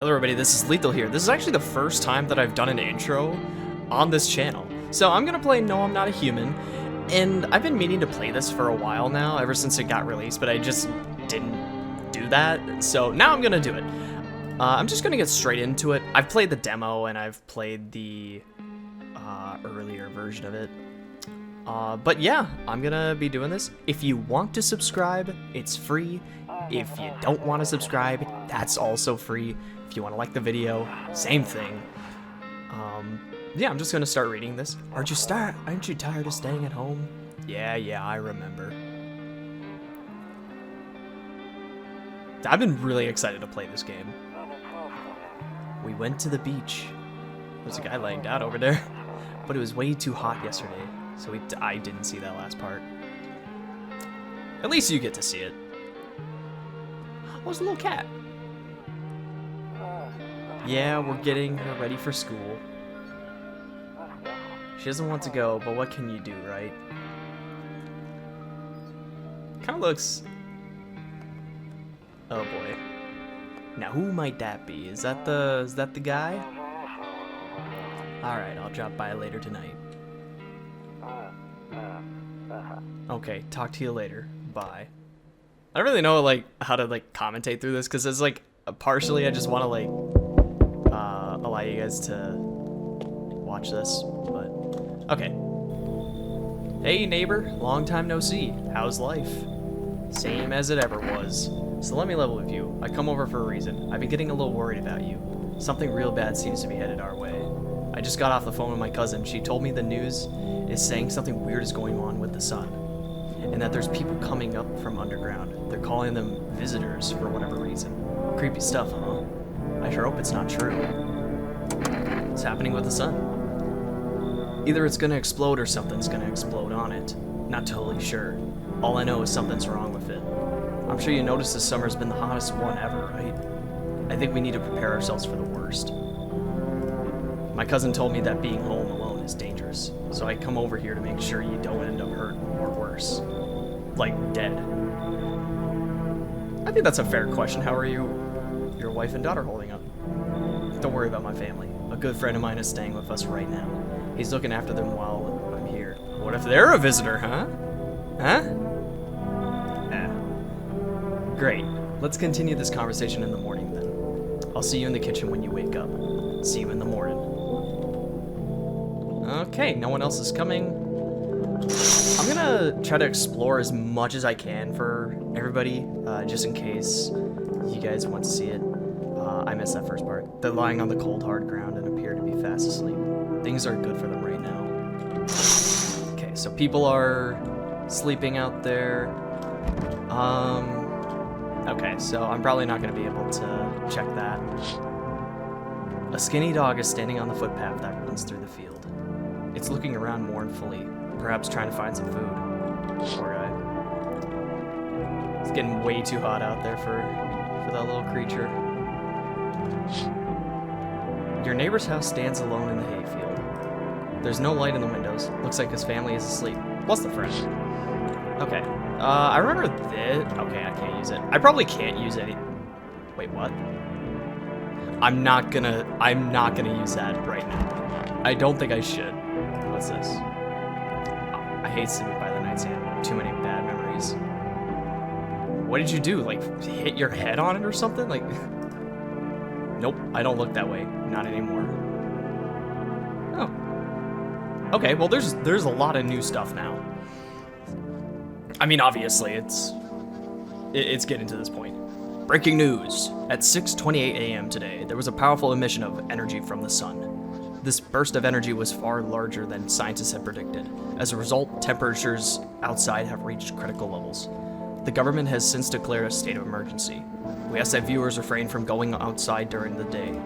Hello everybody, this is Lethal here. This is actually the first time that I've done an intro on this channel. So I'm gonna play No I'm Not a Human, and I've been meaning to play this for a while now, ever since it got released, but I just didn't do that, so now I'm gonna do it. I'm just gonna get straight into it. I've played the demo, and I've played the earlier version of it. But yeah, I'm gonna be doing this. If you want to subscribe, it's free. If you don't want to subscribe, that's also free. If you want to like the video, same thing. Yeah, I'm just gonna start reading this. Aren't you tired of staying at home? Yeah, I remember. I've been really excited to play this game. We went to the beach. There's a guy laying down over there. But it was way too hot yesterday, so I didn't see that last part. At least you get to see it. Oh, there's a little cat. Yeah, we're getting her ready for school. She doesn't want to go, but what can you do, right? Kind of looks... Oh boy. Now who might that be? Is that the guy? Alright, I'll drop by later tonight. Okay, talk to you later. Bye. I don't really know how to commentate through this, because it's partially I just want to allow you guys to watch this, but okay. Hey neighbor, long time no see. How's life? Same as it ever was. So let me level with you. I come over for a reason. I've been getting a little worried about you. Something real bad seems to be headed our way. I just got off the phone with my cousin. She told me the news is saying something weird is going on with the sun, and that there's people coming up from underground. They're calling them visitors for whatever reason. Creepy stuff, huh? I sure hope it's not true. What's happening with the sun? Either it's gonna explode or something's gonna explode on it. Not totally sure. All I know is something's wrong with it. I'm sure you noticed this summer's been the hottest one ever, right? I think we need to prepare ourselves for the worst. My cousin told me that being home alone is dangerous, so I come over here to make sure you don't end up hurt or worse. Like dead. I think that's a fair question. How are your wife and daughter holding up? Don't worry about my family. A good friend of mine is staying with us right now. He's looking after them while I'm here. What if they're a visitor, huh? Huh? Great. Let's continue this conversation in the morning then. I'll see you in the kitchen when you wake up. See you in the morning. Okay, no one else is coming. I'm gonna try to explore as much as I can for everybody, just in case you guys want to see it. I missed that first part. They're lying on the cold, hard ground and appear to be fast asleep. Things are good for them right now. Okay, so people are sleeping out there. Okay, so I'm probably not going to be able to check that. A skinny dog is standing on the footpath that runs through the field. It's looking around mournfully, perhaps trying to find some food. Poor guy. It's getting way too hot out there for that little creature. Your neighbor's house stands alone in the hayfield. There's no light in the windows. Looks like his family is asleep. What's the friend? Okay. I remember this. Okay, I can't use it. I probably can't use any. Wait, what? I'm not gonna use that right now. I don't think I should. What's this? I hate sleeping by the nightstand. Too many bad memories. What did you do? Hit your head on it or something? Nope, I don't look that way. Not anymore. Oh. Okay, well there's a lot of new stuff now. I mean, obviously, it's getting to this point. Breaking news. At 6:28 a.m. today, there was a powerful emission of energy from the sun. This burst of energy was far larger than scientists had predicted. As a result, temperatures outside have reached critical levels. The government has since declared a state of emergency. We ask that viewers refrain from going outside during the day.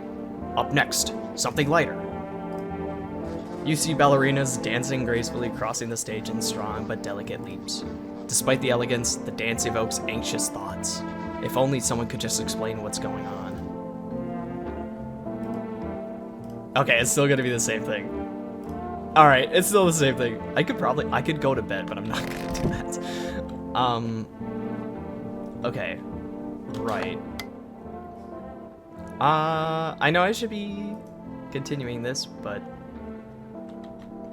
Up next, something lighter. You see ballerinas dancing gracefully, crossing the stage in strong but delicate leaps. Despite the elegance, the dance evokes anxious thoughts. If only someone could just explain what's going on. Okay, it's still gonna be the same thing. Alright, it's still the same thing. I could go to bed, but I'm not gonna do that. Okay. Right. I know I should be continuing this, but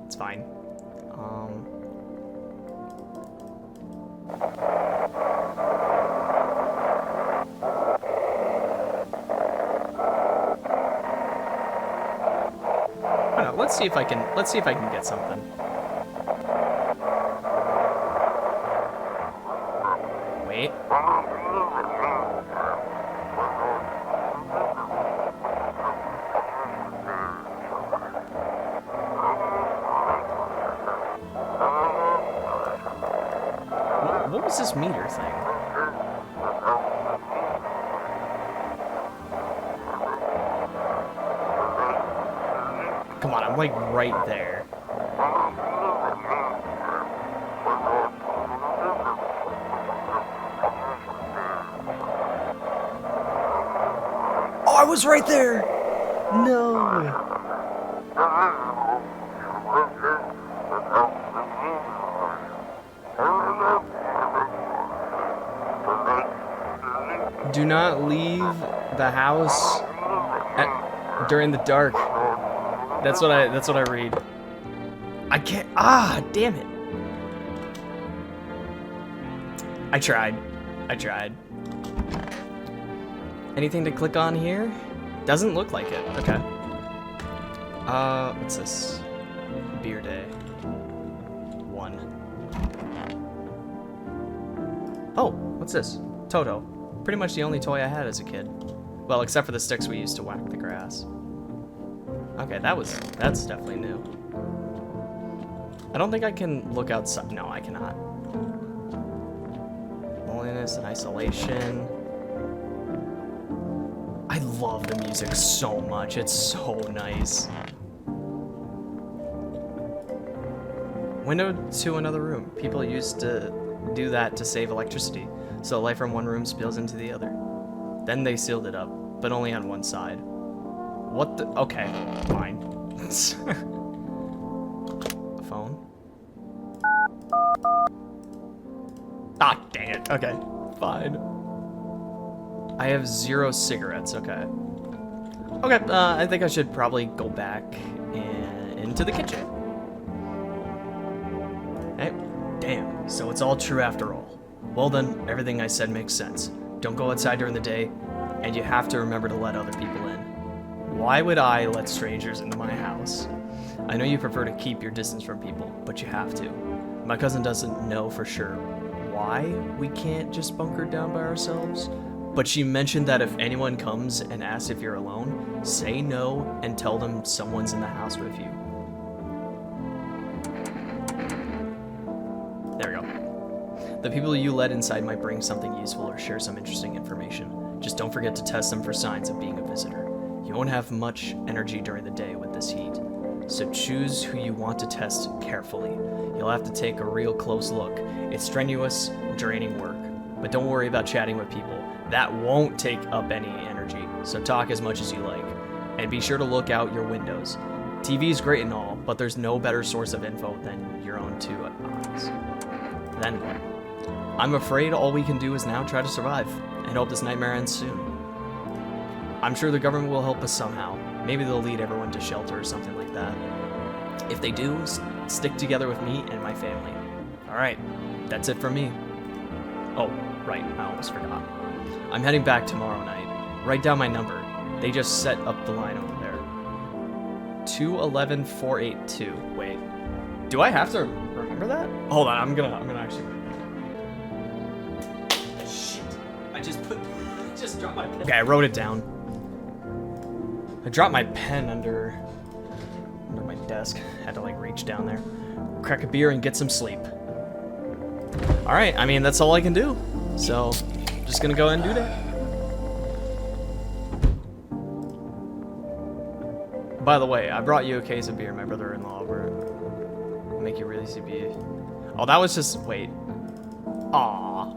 it's fine. I don't know, let's see if I can get something. Wait. What was this meter thing? Come on, I'm like right there. Oh, I was right there! No! Do not leave the house during the dark. That's what I read. I can't. Ah, damn it. I tried. Anything to click on here? Doesn't look like it. Okay. What's this? Beer day. 1. Oh, what's this? Toto. Pretty much the only toy I had as a kid. Well, except for the sticks we used to whack the grass. Okay, that's definitely new. I don't think I can look outside. No, I cannot. Loneliness and isolation. I love the music so much. It's so nice. Window to another room. People used to do that to save electricity, so light from one room spills into the other. Then they sealed it up, but only on one side. What the? Okay, fine. Phone. Ah, dang it. Okay, fine. I have 0 cigarettes. Okay. Okay, I think I should probably go back into the kitchen. Hey, damn. So it's all true after all. Well then, everything I said makes sense. Don't go outside during the day, and you have to remember to let other people in. Why would I let strangers into my house? I know you prefer to keep your distance from people, but you have to. My cousin doesn't know for sure why we can't just bunker down by ourselves, but she mentioned that if anyone comes and asks if you're alone, say no and tell them someone's in the house with you. There we go. The people you let inside might bring something useful or share some interesting information. Just don't forget to test them for signs of being a visitor. You won't have much energy during the day with this heat, so choose who you want to test carefully. You'll have to take a real close look. It's strenuous, draining work, but don't worry about chatting with people. That won't take up any energy, so talk as much as you like. And be sure to look out your windows. TV's great and all, but there's no better source of info than your own 2 eyes. Then what? I'm afraid all we can do is now try to survive, and hope this nightmare ends soon. I'm sure the government will help us somehow. Maybe they'll lead everyone to shelter or something like that. If they do, stick together with me and my family. Alright, that's it from me. Oh, right, I almost forgot. I'm heading back tomorrow night. Write down my number. They just set up the line over there. 211482. Wait. Do I have to remember that? Hold on, I'm gonna actually. Shit. I just dropped my pen. Okay, I wrote it down. I dropped my pen under my desk. Had to like reach down there. Crack a beer and get some sleep. Alright, I mean that's all I can do. So just gonna go ahead and do that. By the way, I brought you a case of beer. My brother-in-law will make you really sleepy. Oh, that was just wait. Aw.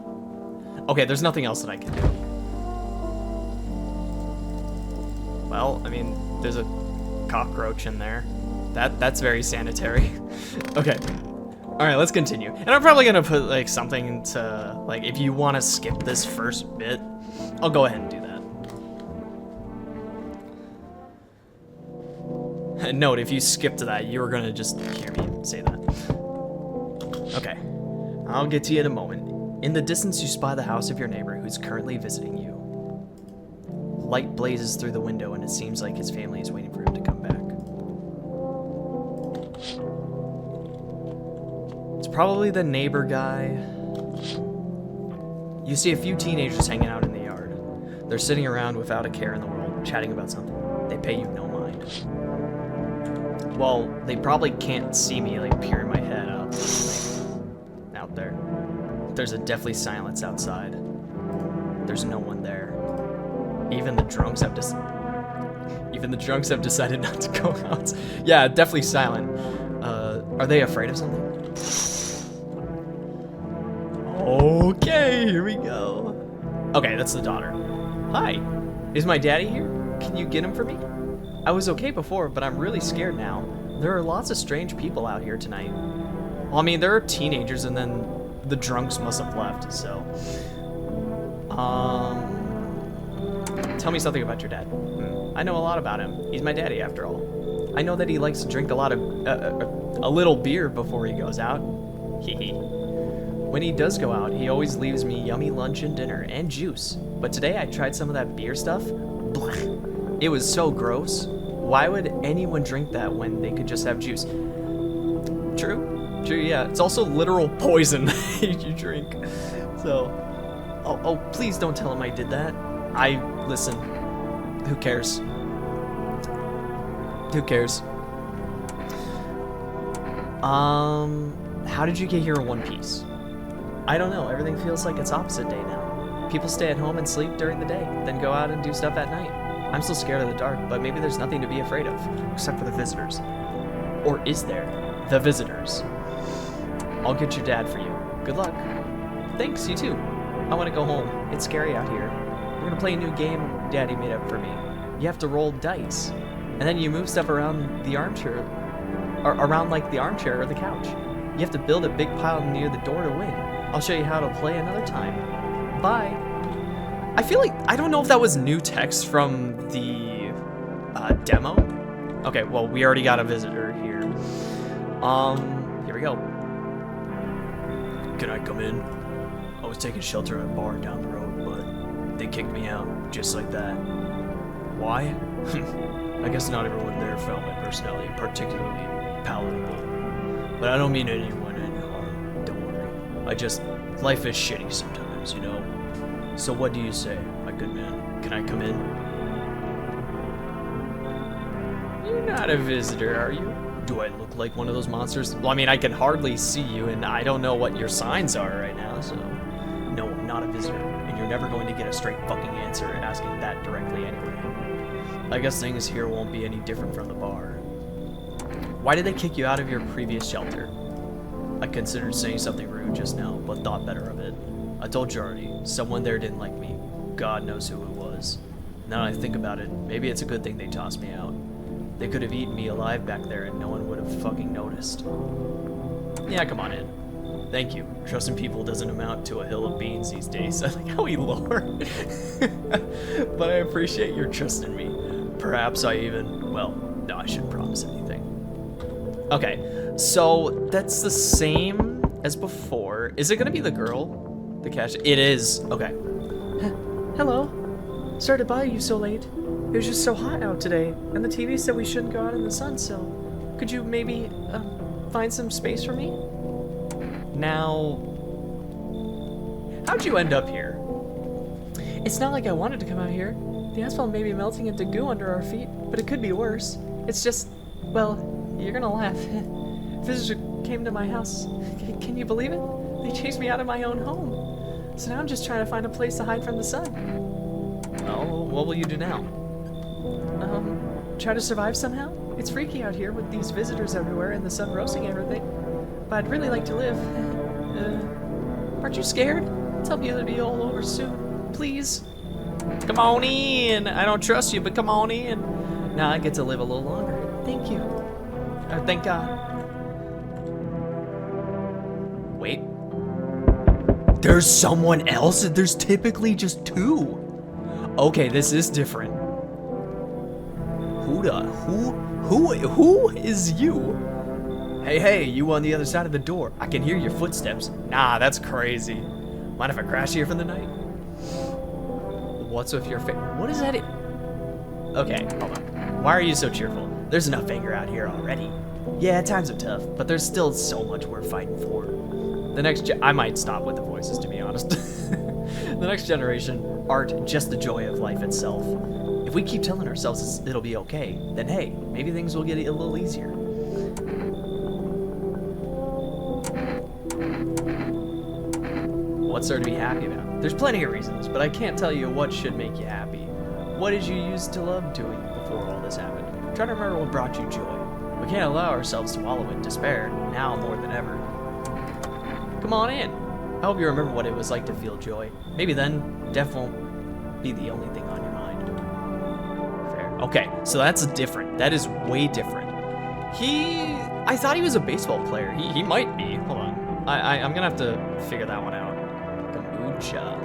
Okay, there's nothing else that I can do. Well, I mean, there's a cockroach in there. That's very sanitary. Okay. Alright, let's continue. And I'm probably gonna put like something to like if you wanna skip this first bit, I'll go ahead and do that. Note, if you skip to that, you were gonna just hear me say that. Okay, I'll get to you in a moment. In the distance, you spy the house of your neighbor who's currently visiting you. Light blazes through the window, and it seems like his family is waiting for him to come back. It's probably the neighbor guy. You see a few teenagers hanging out in the yard. They're sitting around without a care in the world, chatting about something. They pay you no mind. Well, they probably can't see me, like, peering my head up, like, out there. There's a deathly silence outside. There's no one there. Even the drunks have decided not to go out. Yeah, definitely silent. Are they afraid of something? Okay, here we go. Okay, that's the daughter. Hi, is my daddy here? Can you get him for me? I was okay before, but I'm really scared now. There are lots of strange people out here tonight. Well, I mean, there are teenagers, and then the drunks must have left, so. Tell me something about your dad. I know a lot about him. He's my daddy, after all. I know that he likes to drink a little beer before he goes out. Hee. When he does go out, he always leaves me yummy lunch and dinner and juice. But today I tried some of that beer stuff. Blech. It was so gross. Why would anyone drink that when they could just have juice? True, yeah. It's also literal poison you drink. So, oh, please don't tell him I did that. Listen, who cares? Who cares? How did you get here in one piece? I don't know, everything feels like it's opposite day now. People stay at home and sleep during the day, then go out and do stuff at night. I'm still scared of the dark, but maybe there's nothing to be afraid of, except for the visitors. Or is there? The visitors. I'll get your dad for you. Good luck. Thanks, you too. I want to go home. It's scary out here. We're gonna play a new game Daddy made up for me. You have to roll dice, and then you move stuff around the armchair, or around like the armchair or the couch. You have to build a big pile near the door to win. I'll show you how to play another time. Bye. I feel like, I don't know if that was new text from the demo. Okay, well, we already got a visitor here. Here we go. Can I come in? I was taking shelter at a bar down the road, but they kicked me out, just like that. Why? I guess not everyone there found my personality particularly palatable. But I don't mean anyone any harm, don't worry. Life is shitty sometimes, you know? So what do you say, my good man? Can I come in? You're not a visitor, are you? Do I look like one of those monsters? Well, I mean, I can hardly see you, and I don't know what your signs are right now, so... No, I'm not a visitor, and you're never going to get a straight fucking answer asking that directly anyway. I guess things here won't be any different from the bar. Why did they kick you out of your previous shelter? I considered saying something rude just now, but thought better of it. I told you already, someone there didn't like me. God knows who it was. Now that I think about it, maybe it's a good thing they tossed me out. They could have eaten me alive back there and no one would have fucking noticed. Yeah, come on in. Thank you. Trusting people doesn't amount to a hill of beans these days. I like how he lowered. But I appreciate your trust in me. Perhaps I even... Well, no, I shouldn't promise anything. Okay, so that's the same as before. Is it gonna be the girl? The cash? It is. Okay. Hello. Sorry to bother you so late. It was just so hot out today, and the TV said we shouldn't go out in the sun, so could you maybe find some space for me? Now, how'd you end up here? It's not like I wanted to come out here. The asphalt may be melting into goo under our feet, but it could be worse. It's just, well, you're gonna laugh. Visitor came to my house. Can you believe it? They chased me out of my own home. So now I'm just trying to find a place to hide from the sun. Oh, what will you do now? Try to survive somehow? It's freaky out here with these visitors everywhere and the sun roasting everything. But I'd really like to live. Aren't you scared? Tell me it'll be all over soon. Please. Come on in. I don't trust you, but come on in. Now I get to live a little longer. Thank you. Thank God. Wait. There's someone else? There's typically just two. Okay, this is different. Who Who is you? Hey, you on the other side of the door. I can hear your footsteps. Nah, that's crazy. Mind if I crash here for the night? What's with your face? What is that? Okay, hold on. Why are you so cheerful? There's enough anger out here already. Yeah, times are tough, but there's still so much we're fighting for. I might stop with the voices, to be honest. The next generation aren't just the joy of life itself. If we keep telling ourselves it'll be okay, then hey, maybe things will get a little easier. What's there to be happy about? There's plenty of reasons, but I can't tell you what should make you happy. What did you used to love doing before all this happened? Try to remember what brought you joy. We can't allow ourselves to wallow in despair, now more than ever. Come on in. I hope you remember what it was like to feel joy. Maybe then, death won't be the only thing on your mind. Fair. Okay, so that's different. That is way different. I thought he was a baseball player. He might be. Hold on. I'm gonna have to figure that one out. Kombucha.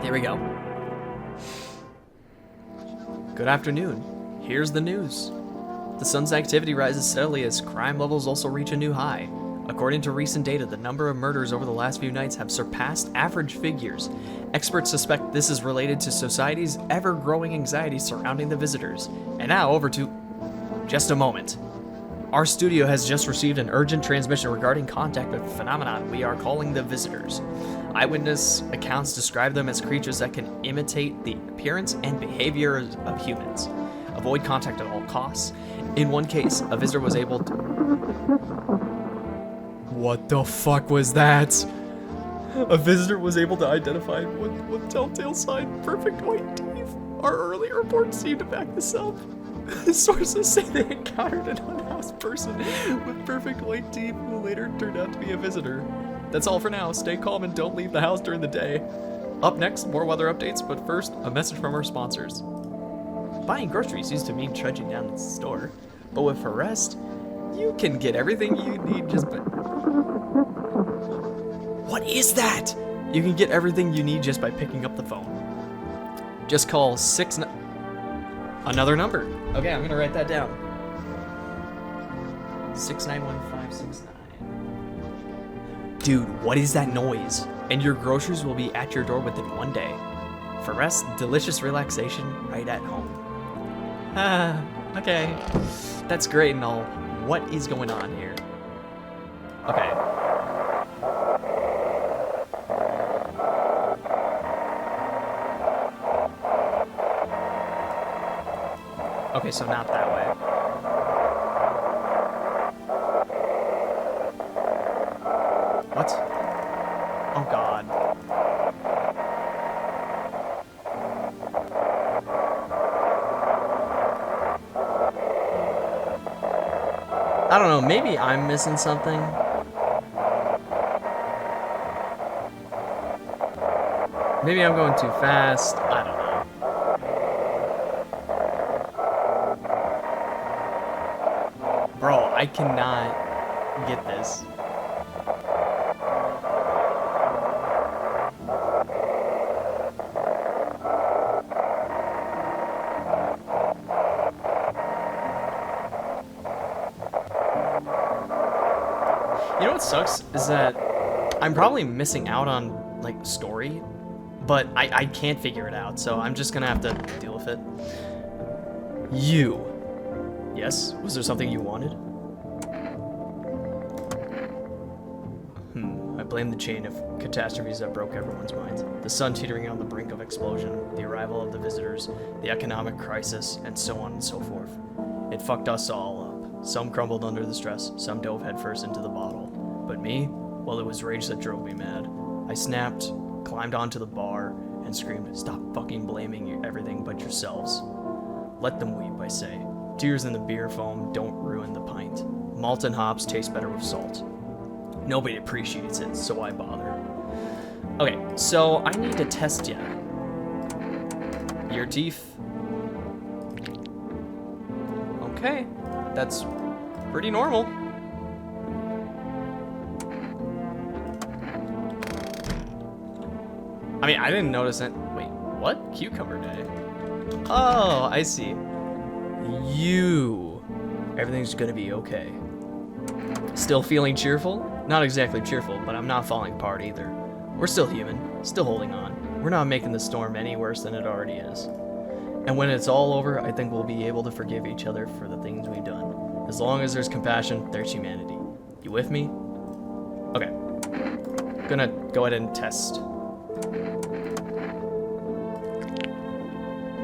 There we go. Good afternoon. Here's the news. The sun's activity rises steadily as crime levels also reach a new high. According to recent data, the number of murders over the last few nights have surpassed average figures. Experts suspect this is related to society's ever-growing anxiety surrounding the visitors. And now over to... Just a moment. Our studio has just received an urgent transmission regarding contact with a phenomenon we are calling the visitors. Eyewitness accounts describe them as creatures that can imitate the appearance and behavior of humans. Avoid contact at all costs. In one case, a visitor was able to... What the fuck was that? A visitor was able to identify with telltale sign perfect white teeth. Our earlier reports seem to back this up. Sources say they encountered an unhoused person with perfect white teeth who later turned out to be a visitor. That's all for now. Stay calm and don't leave the house during the day. Up next, more weather updates, but first, a message from our sponsors. Buying groceries used to mean trudging down to the store, but with Arrest, you can get everything you need just by... What is that? You can get everything you need just by picking up the phone. Just call another number. Okay, I'm gonna write that down. 691-569. Dude, what is that noise? And your groceries will be at your door within one day. For rest, delicious relaxation right at home. Okay. That's great and all. What is going on here? Okay. Okay, so not that way. What? Oh god. I don't know, maybe I'm missing something. Maybe I'm going too fast. I don't know. Bro, I cannot get this. You know what sucks is that I'm probably missing out on, like, story, but I can't figure it out, so I'm just gonna have to deal with it. You. Yes? Was there something you wanted? I blame the chain of catastrophes that broke everyone's minds. The sun teetering on the brink of explosion, the arrival of the visitors, the economic crisis, and so on and so forth. It fucked us all up. Some crumbled under the stress, some dove headfirst into the bottle. But me? Well, it was rage that drove me mad. I snapped, climbed onto the bar, and screamed, "Stop fucking blaming everything but yourselves." Let them weep, I say. Tears in the beer foam don't ruin the pint. Malt and hops taste better with salt. Nobody appreciates it, so I bother. Okay, so I need to test you. Your teeth. Okay, that's pretty normal. I mean, I didn't notice it. Wait, What? Cucumber day? Oh, I see. You. Everything's gonna be okay. Still feeling cheerful? Not exactly cheerful, but I'm not falling apart either. We're still human, still holding on. We're not making the storm any worse than it already is. And when it's all over, I think we'll be able to forgive each other for the things we've done. As long as there's compassion, there's humanity. You with me? Okay. Gonna go ahead and test.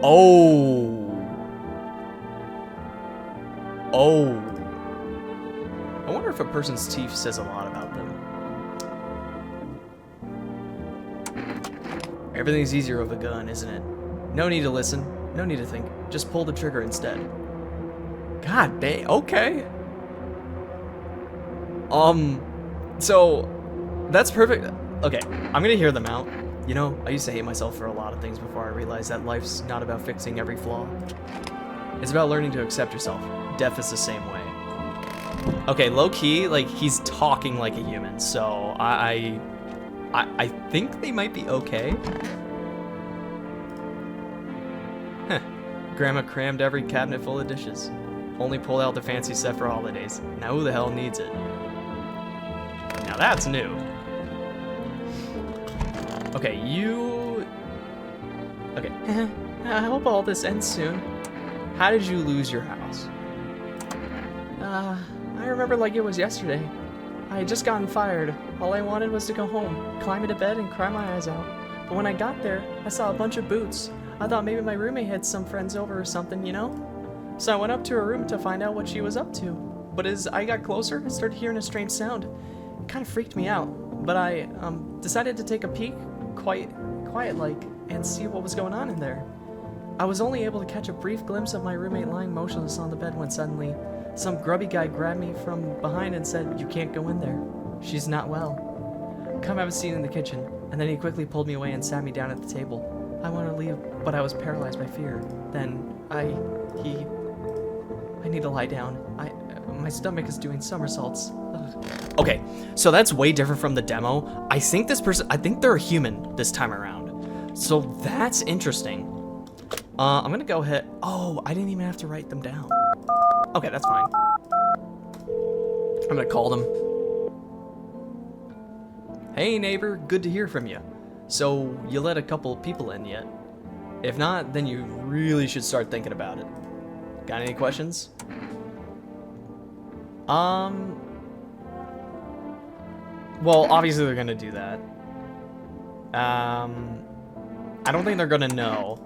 Oh. Oh. I wonder if a person's teeth says a lot about them. Everything's easier with a gun, isn't it? No need to listen. No need to think. Just pull the trigger instead. God dang. Okay. So that's perfect. Okay, I'm gonna hear them out. You know, I used to hate myself for a lot of things before I realized that life's not about fixing every flaw. It's about learning to accept yourself. Death is the same way. Okay, low key, like he's talking like a human, so I think they might be okay. Heh. Grandma crammed every cabinet full of dishes. Only pulled out the fancy set for holidays. Now who the hell needs it? Now that's new. Okay, you... Okay. I hope all this ends soon. How did you lose your house? I remember like it was yesterday. I had just gotten fired. All I wanted was to go home, climb into bed, and cry my eyes out. But when I got there, I saw a bunch of boots. I thought maybe my roommate had some friends over or something, you know? So I went up to her room to find out what she was up to. But as I got closer, I started hearing a strange sound. It kind of freaked me out. But I decided to take a peek, quiet-like, and see what was going on in there. I was only able to catch a brief glimpse of my roommate lying motionless on the bed when suddenly, some grubby guy grabbed me from behind and said, "You can't go in there. She's not well. Come have a seat in the kitchen." And then he quickly pulled me away and sat me down at the table. I wanted to leave, but I was paralyzed by fear. Then I need to lie down. My stomach is doing somersaults. Ugh. Okay, so that's way different from the demo. I think they're a human this time around. So that's interesting. I'm gonna go ahead. Oh, I didn't even have to write them down. Okay, that's fine. I'm gonna call them. Hey neighbor, good to hear from you. So you let a couple people in yet? If not, then you really should start thinking about it. Got any questions? Well, obviously they're gonna do that. I don't think they're gonna know.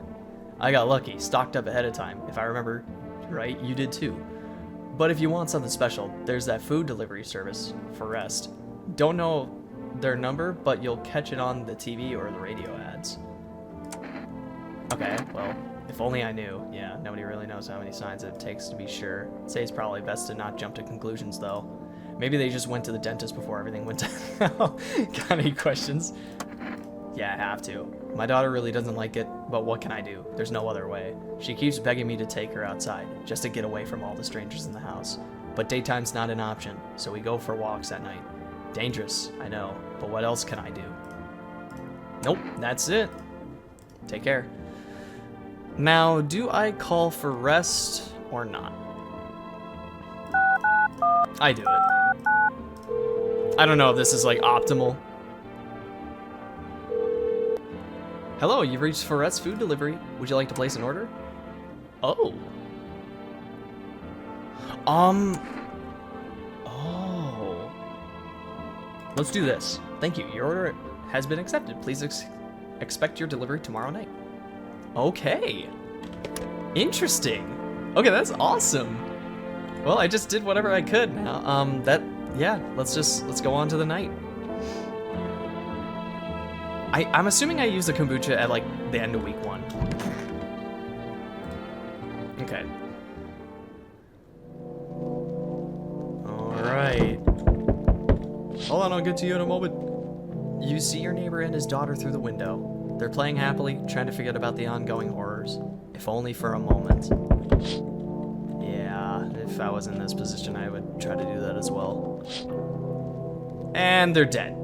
I got lucky, stocked up ahead of time. If I remember right, you did too. But if you want something special, there's that food delivery service for rest. Don't know their number, but you'll catch it on the TV or the radio ads. Okay, well, if only I knew. Yeah, nobody really knows how many signs it takes to be sure. I'd say it's probably best to not jump to conclusions, though. Maybe they just went to the dentist before everything went to hell. Got any questions? Yeah, I have to. My daughter really doesn't like it, but what can I do? There's no other way. She keeps begging me to take her outside, just to get away from all the strangers in the house. But daytime's not an option, so we go for walks at night. Dangerous, I know, but what else can I do? Nope, that's it. Take care. Now, do I call for rest or not? I do it. I don't know if this is like optimal. Hello, you've reached Forret's Food Delivery. Would you like to place an order? Oh. Oh. Let's do this. Thank you. Your order has been accepted. Please expect your delivery tomorrow night. Okay. Interesting. Okay, that's awesome. Well, I just did whatever I could now. Yeah, let's go on to the night. I'm assuming I used the kombucha at like the end of week 1. Okay. Alright. Hold on, I'll get to you in a moment. You see your neighbor and his daughter through the window. They're playing happily, trying to forget about the ongoing horrors. If only for a moment. Yeah, if I was in this position, I would try to do that as well. And they're dead.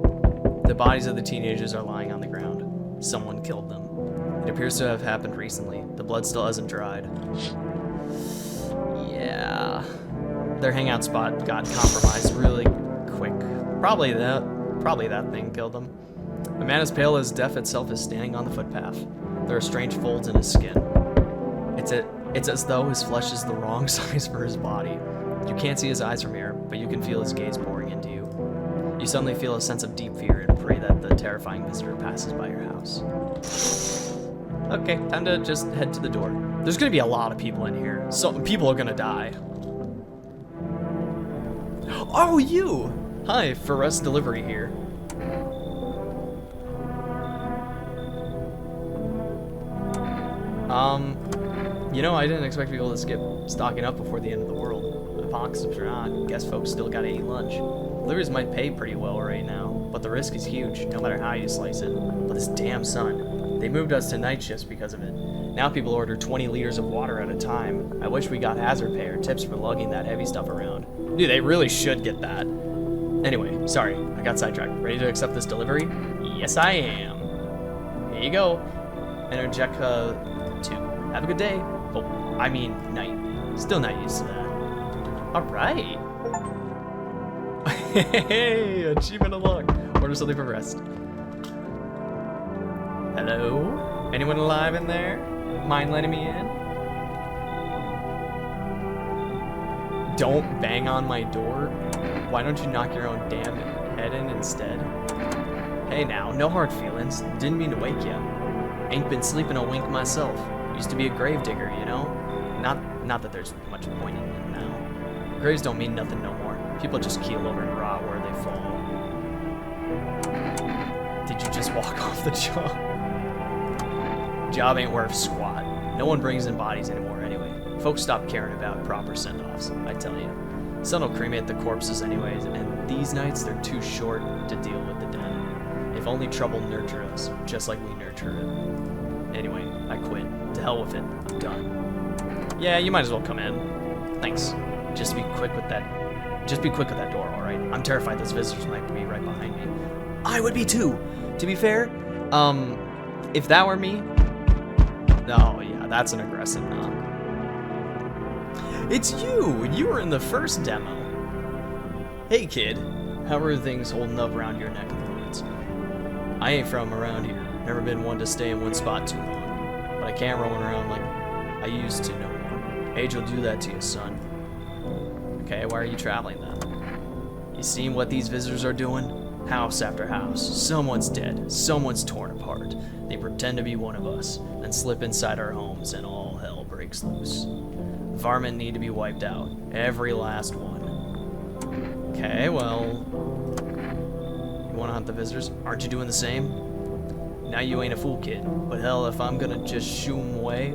The bodies of the teenagers are lying on the ground. Someone killed them. It appears to have happened recently. The blood still hasn't dried. Yeah. Their hangout spot got compromised really quick. Probably that thing killed them. A man as pale as death itself is standing on the footpath. There are strange folds in his skin. It's as though his flesh is the wrong size for his body. You can't see his eyes from here, but you can feel his gaze pouring into you. You suddenly feel a sense of deep fear and pray that the terrifying visitor passes by your house. Okay, time to just head to the door. There's gonna be a lot of people in here. So people are gonna die. Oh, you! Hi, for us delivery here. You know, I didn't expect people to skip stocking up before the end of the world. Apocalypse or not, guess folks still gotta eat lunch. Deliveries might pay pretty well right now, but the risk is huge, no matter how you slice it. But this damn sun, they moved us to night shifts because of it. Now people order 20 liters of water at a time. I wish we got hazard pay or tips for lugging that heavy stuff around. Dude, they really should get that. Anyway, sorry, I got sidetracked. Ready to accept this delivery? Yes, I am. Here you go. Energeca 2. Have a good day. Oh, I mean night. Still not used to that. Alright. Hey, achievement unlocked. Order something for rest. Hello? Anyone alive in there? Mind letting me in? Don't bang on my door. Why don't you knock your own damn head in instead? Hey now, no hard feelings. Didn't mean to wake you. Ain't been sleeping a wink myself. Used to be a grave digger, you know? Not that there's much point in it now. Graves don't mean nothing no more. People just keel over and rot where they fall. Did you just walk off the job? Job ain't worth squat. No one brings in bodies anymore anyway. Folks stop caring about proper send-offs, I tell you. Sun will cremate the corpses anyways, and these nights they're too short to deal with the dead. If only trouble nurture us, just like we nurture it. Anyway, I quit. To hell with it. I'm done. Yeah, you might as well come in. Thanks. Just be quick with that door, alright? I'm terrified those visitors might be right behind me. I would be too! To be fair, if that were me... Oh, yeah, that's an aggressive knock. It's you! You were in the first demo. Hey, kid. How are things holding up around your neck of the woods? I ain't from around here. Never been one to stay in one spot too long. But I can't roam around like I used to no more. Age will do that to you, son. Okay, why are you traveling then? You seen what these visitors are doing? House after house. Someone's dead. Someone's torn apart. They pretend to be one of us, then slip inside our homes and all hell breaks loose. Varmint need to be wiped out. Every last one. Okay, well... You wanna hunt the visitors? Aren't you doing the same? Now you ain't a fool, kid. But hell, if I'm gonna just shoo 'em away,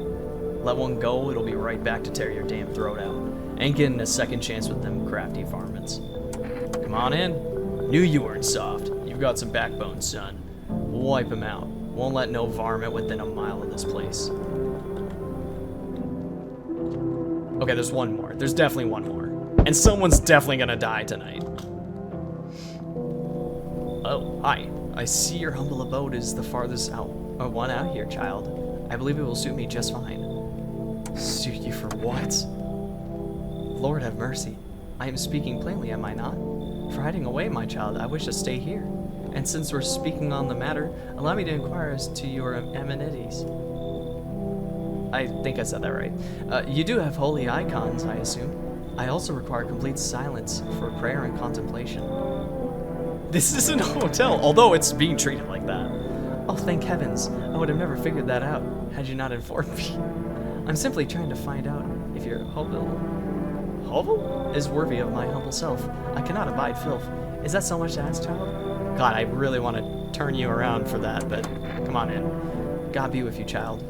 let one go, it'll be right back to tear your damn throat out. Ain't getting a second chance with them crafty varmints. Come on in. Knew you weren't soft. You've got some backbone, son. We'll wipe him out. Won't let no varmint within a mile of this place. Okay, there's one more. There's definitely one more. And someone's definitely gonna die tonight. Oh, hi. I see your humble abode is the farthest one out here, child. I believe it will suit me just fine. Suit you for what? Lord have mercy. I am speaking plainly, am I not? For hiding away, my child, I wish to stay here. And since we're speaking on the matter, allow me to inquire as to your amenities. I think I said that right. You do have holy icons, I assume. I also require complete silence for prayer and contemplation. This isn't a hotel, although it's being treated like that. Oh, thank heavens. I would have never figured that out, had you not informed me. I'm simply trying to find out if your hovel is worthy of my humble self. I cannot abide filth. Is that so much to ask, child? God, I really want to turn you around for that, but come on in. God be with you, child.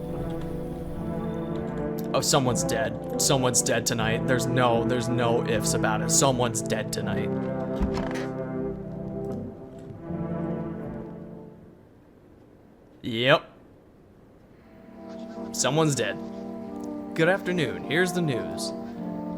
Oh, someone's dead. Someone's dead tonight. There's no ifs about it. Someone's dead tonight. Yep. Someone's dead. Good afternoon. Here's the news.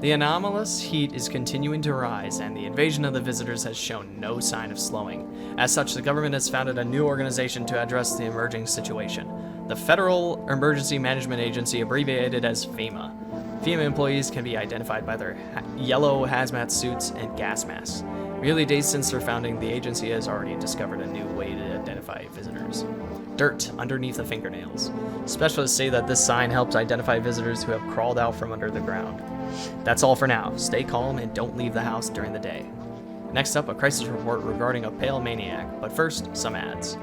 The anomalous heat is continuing to rise, and the invasion of the visitors has shown no sign of slowing. As such, the government has founded a new organization to address the emerging situation. the Federal Emergency Management Agency, abbreviated as FEMA. FEMA employees can be identified by their yellow hazmat suits and gas masks. Merely days since their founding, the agency has already discovered a new way to identify visitors. Dirt underneath the fingernails. Specialists say that this sign helps identify visitors who have crawled out from under the ground. That's all for now. Stay calm and don't leave the house during the day. Next up, a crisis report regarding a pale maniac, but first, some ads.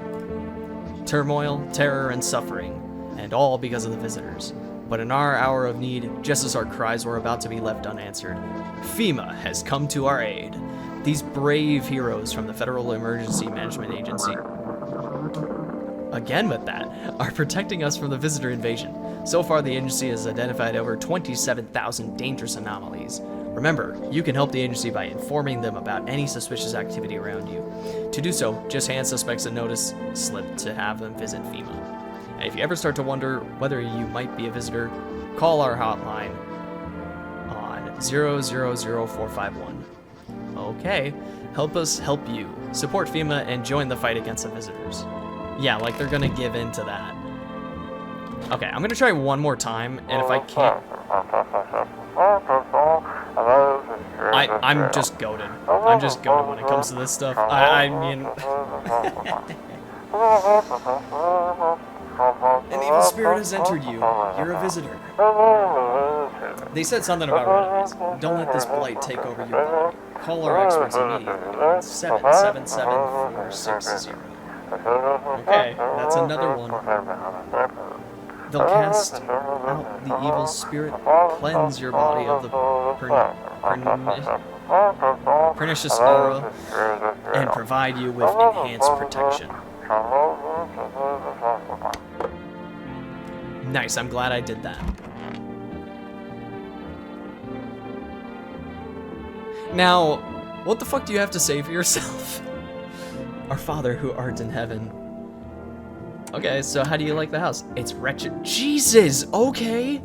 Turmoil, terror, and suffering, and all because of the visitors. But in our hour of need, just as our cries were about to be left unanswered, FEMA has come to our aid. These brave heroes from the Federal Emergency Management Agency, again with that, are protecting us from the visitor invasion. So far, the agency has identified over 27,000 dangerous anomalies. Remember, you can help the agency by informing them about any suspicious activity around you. To do so, just hand suspects a notice slip to have them visit FEMA. And if you ever start to wonder whether you might be a visitor, call our hotline on 000451. Okay, help us help you. Support FEMA and join the fight against the visitors. Yeah, like they're gonna give in to that. Okay, I'm gonna try one more time, and if I can't... I'm just goated. I'm just goated when it comes to this stuff. I mean... An evil spirit has entered you. You're a visitor. They said something about enemies. Don't let this blight take over your body. Call our experts immediately. 777-460. Okay, that's another one. They'll cast out the evil spirit, cleanse your body of the pernicious aura, and provide you with enhanced protection. Nice, I'm glad I did that. Now, what the fuck do you have to say for yourself? Our Father who art in heaven. Okay, so how do you like the house? It's wretched. Jesus, okay.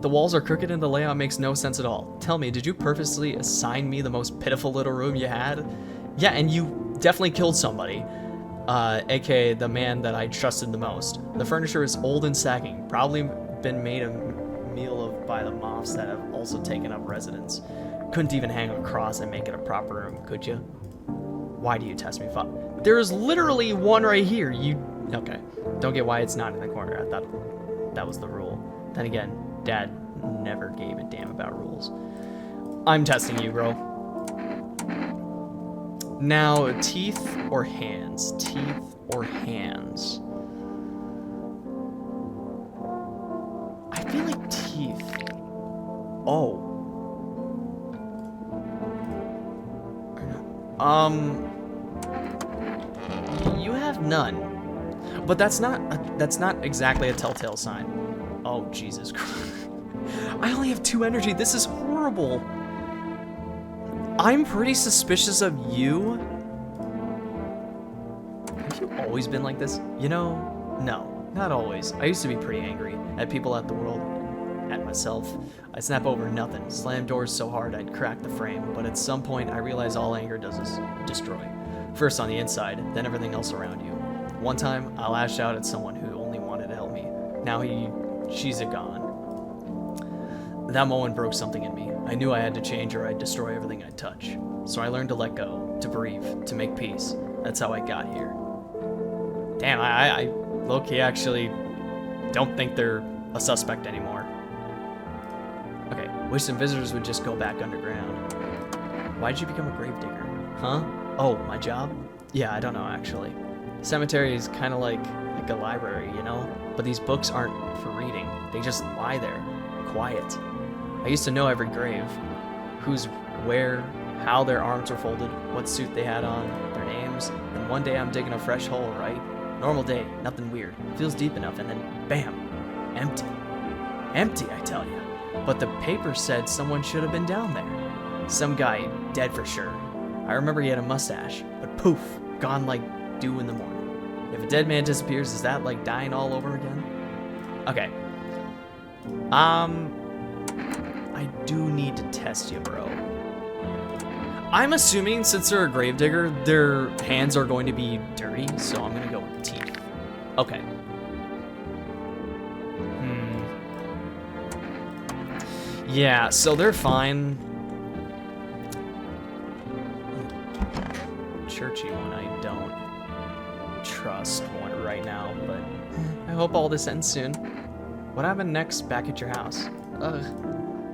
The walls are crooked and the layout makes no sense at all. Tell me, did you purposely assign me the most pitiful little room you had? Yeah, and you definitely killed somebody. AKA the man that I trusted the most. The furniture is old and sagging, probably been made a meal of by the moths that have also taken up residence. Couldn't even hang a cross and make it a proper room, could you? Why do you test me, Father? There's literally one right here. Okay. Don't get why it's not in the corner. I thought that was the rule. Then again, Dad never gave a damn about rules. I'm testing you, bro. Now, teeth or hands? Teeth or hands? I feel like teeth. Oh. You have none. But that's not exactly a telltale sign. Oh, Jesus Christ. I only have 2 energy. This is horrible. I'm pretty suspicious of you. Have you always been like this? You know, no, not always. I used to be pretty angry at people, at the world, at myself. I'd snap over nothing, slam doors so hard I'd crack the frame, but at some point I realized all anger does is destroy. First on the inside, then everything else around you. One time, I lashed out at someone who only wanted to help me. Now she's gone. That moment broke something in me. I knew I had to change or I'd destroy everything I'd touch. So I learned to let go, to breathe, to make peace. That's how I got here. Damn, I low-key actually don't think they're a suspect anymore. Okay, wish some visitors would just go back underground. Why'd you become a gravedigger? Huh? Oh, my job? Yeah, I don't know actually. Cemetery is kind of like a library, you know? But these books aren't for reading. They just lie there, quiet. I used to know every grave. Who's where, how their arms were folded, what suit they had on, their names. And one day I'm digging a fresh hole, right? Normal day, nothing weird. Feels deep enough and then bam, empty. Empty, I tell you. But the paper said someone should have been down there. Some guy, dead for sure. I remember he had a mustache, but poof, gone like dew in the morning. If a dead man disappears, is that like dying all over again? Okay. I do need to test you, bro. I'm assuming since they're a gravedigger, their hands are going to be dirty, so I'm gonna go with teeth. Okay. Yeah, so they're fine. Churchy one I don't trust one right now, but I hope all this ends soon. What happened next back at your house? Ugh.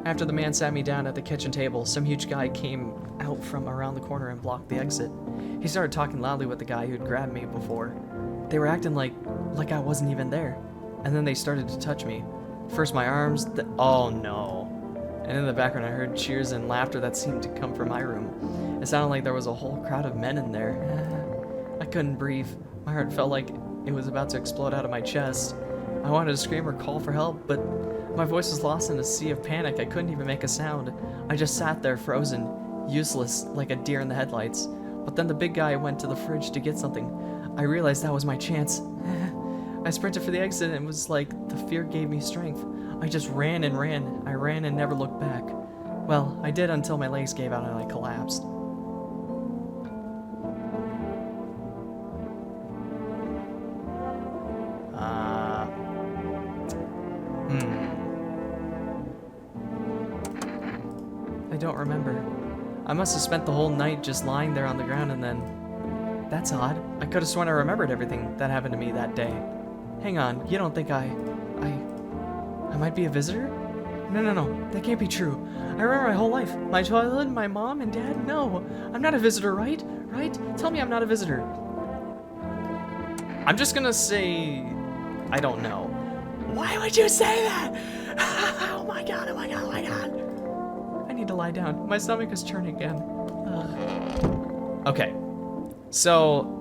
After the man sat me down at the kitchen table, some huge guy came out from around the corner and blocked the exit. He started talking loudly with the guy who'd grabbed me before. They were acting like I wasn't even there. And then they started to touch me. First my arms, oh no. And in the background I heard cheers and laughter that seemed to come from my room. It sounded like there was a whole crowd of men in there. I couldn't breathe. My heart felt like it was about to explode out of my chest. I wanted to scream or call for help, but my voice was lost in a sea of panic. I couldn't even make a sound. I just sat there frozen, useless, like a deer in the headlights. But then the big guy went to the fridge to get something. I realized that was my chance. I sprinted for the exit and it was like the fear gave me strength. I just ran and ran. I ran and never looked back. Well, I did until my legs gave out and I collapsed. I don't remember. I must have spent the whole night just lying there on the ground and then... That's odd. I could have sworn I remembered everything that happened to me that day. Hang on, you don't think I might be a visitor? No, that can't be true. I remember my whole life. My childhood, my mom and dad, no. I'm not a visitor, right? Right? Tell me I'm not a visitor. I'm just gonna say... I don't know. Why would you say that? Oh my god, oh my god, oh my god. I need to lie down. My stomach is churning again. Okay. So...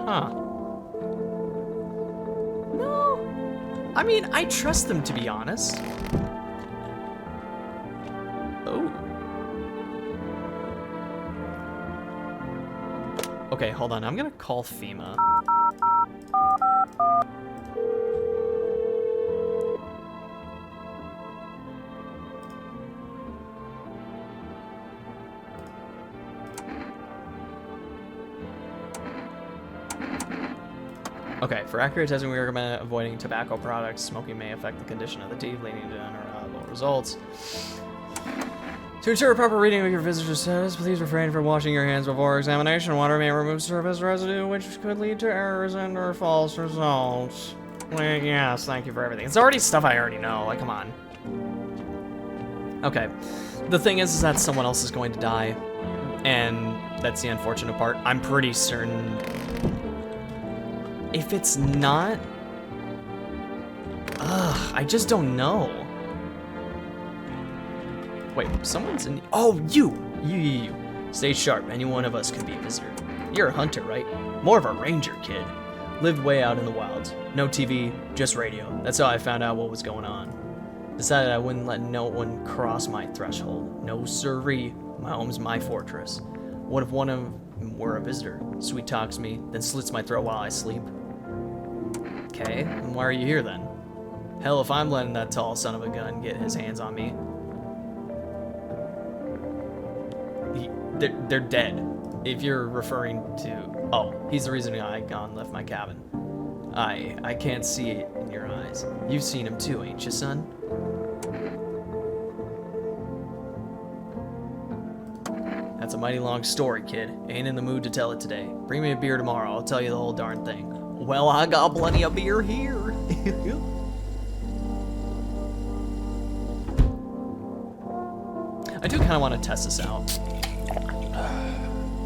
Huh. No. I mean, I trust them, to be honest. Oh. Okay, hold on. I'm gonna call FEMA. Okay, for accurate testing, we recommend avoiding tobacco products. Smoking may affect the condition of the teeth, leading to unreliable results. To ensure proper reading of your visitor status, please refrain from washing your hands before examination. Water may remove surface residue, which could lead to errors and or false results. Well, yes, thank you for everything. It's already stuff I already know. Like, come on. Okay. The thing is that someone else is going to die, and that's the unfortunate part. I'm pretty certain... If it's not... Ugh, I just don't know. Wait, someone's in... Oh, you! You. Stay sharp, any one of us could be a visitor. You're a hunter, right? More of a ranger, kid. Lived way out in the wilds. No TV, just radio. That's how I found out what was going on. Decided I wouldn't let no one cross my threshold. No siree, my home's my fortress. What if one of them were a visitor? Sweet talks me, then slits my throat while I sleep. Okay, and why are you here then? Hell, if I'm letting that tall son of a gun get his hands on me. They're dead. If you're referring to... Oh, he's the reason I gone left my cabin. I can't see it in your eyes. You've seen him too, ain't you, son? That's a mighty long story, kid. Ain't in the mood to tell it today. Bring me a beer tomorrow, I'll tell you the whole darn thing. Well, I got plenty of beer here. I do kind of want to test this out.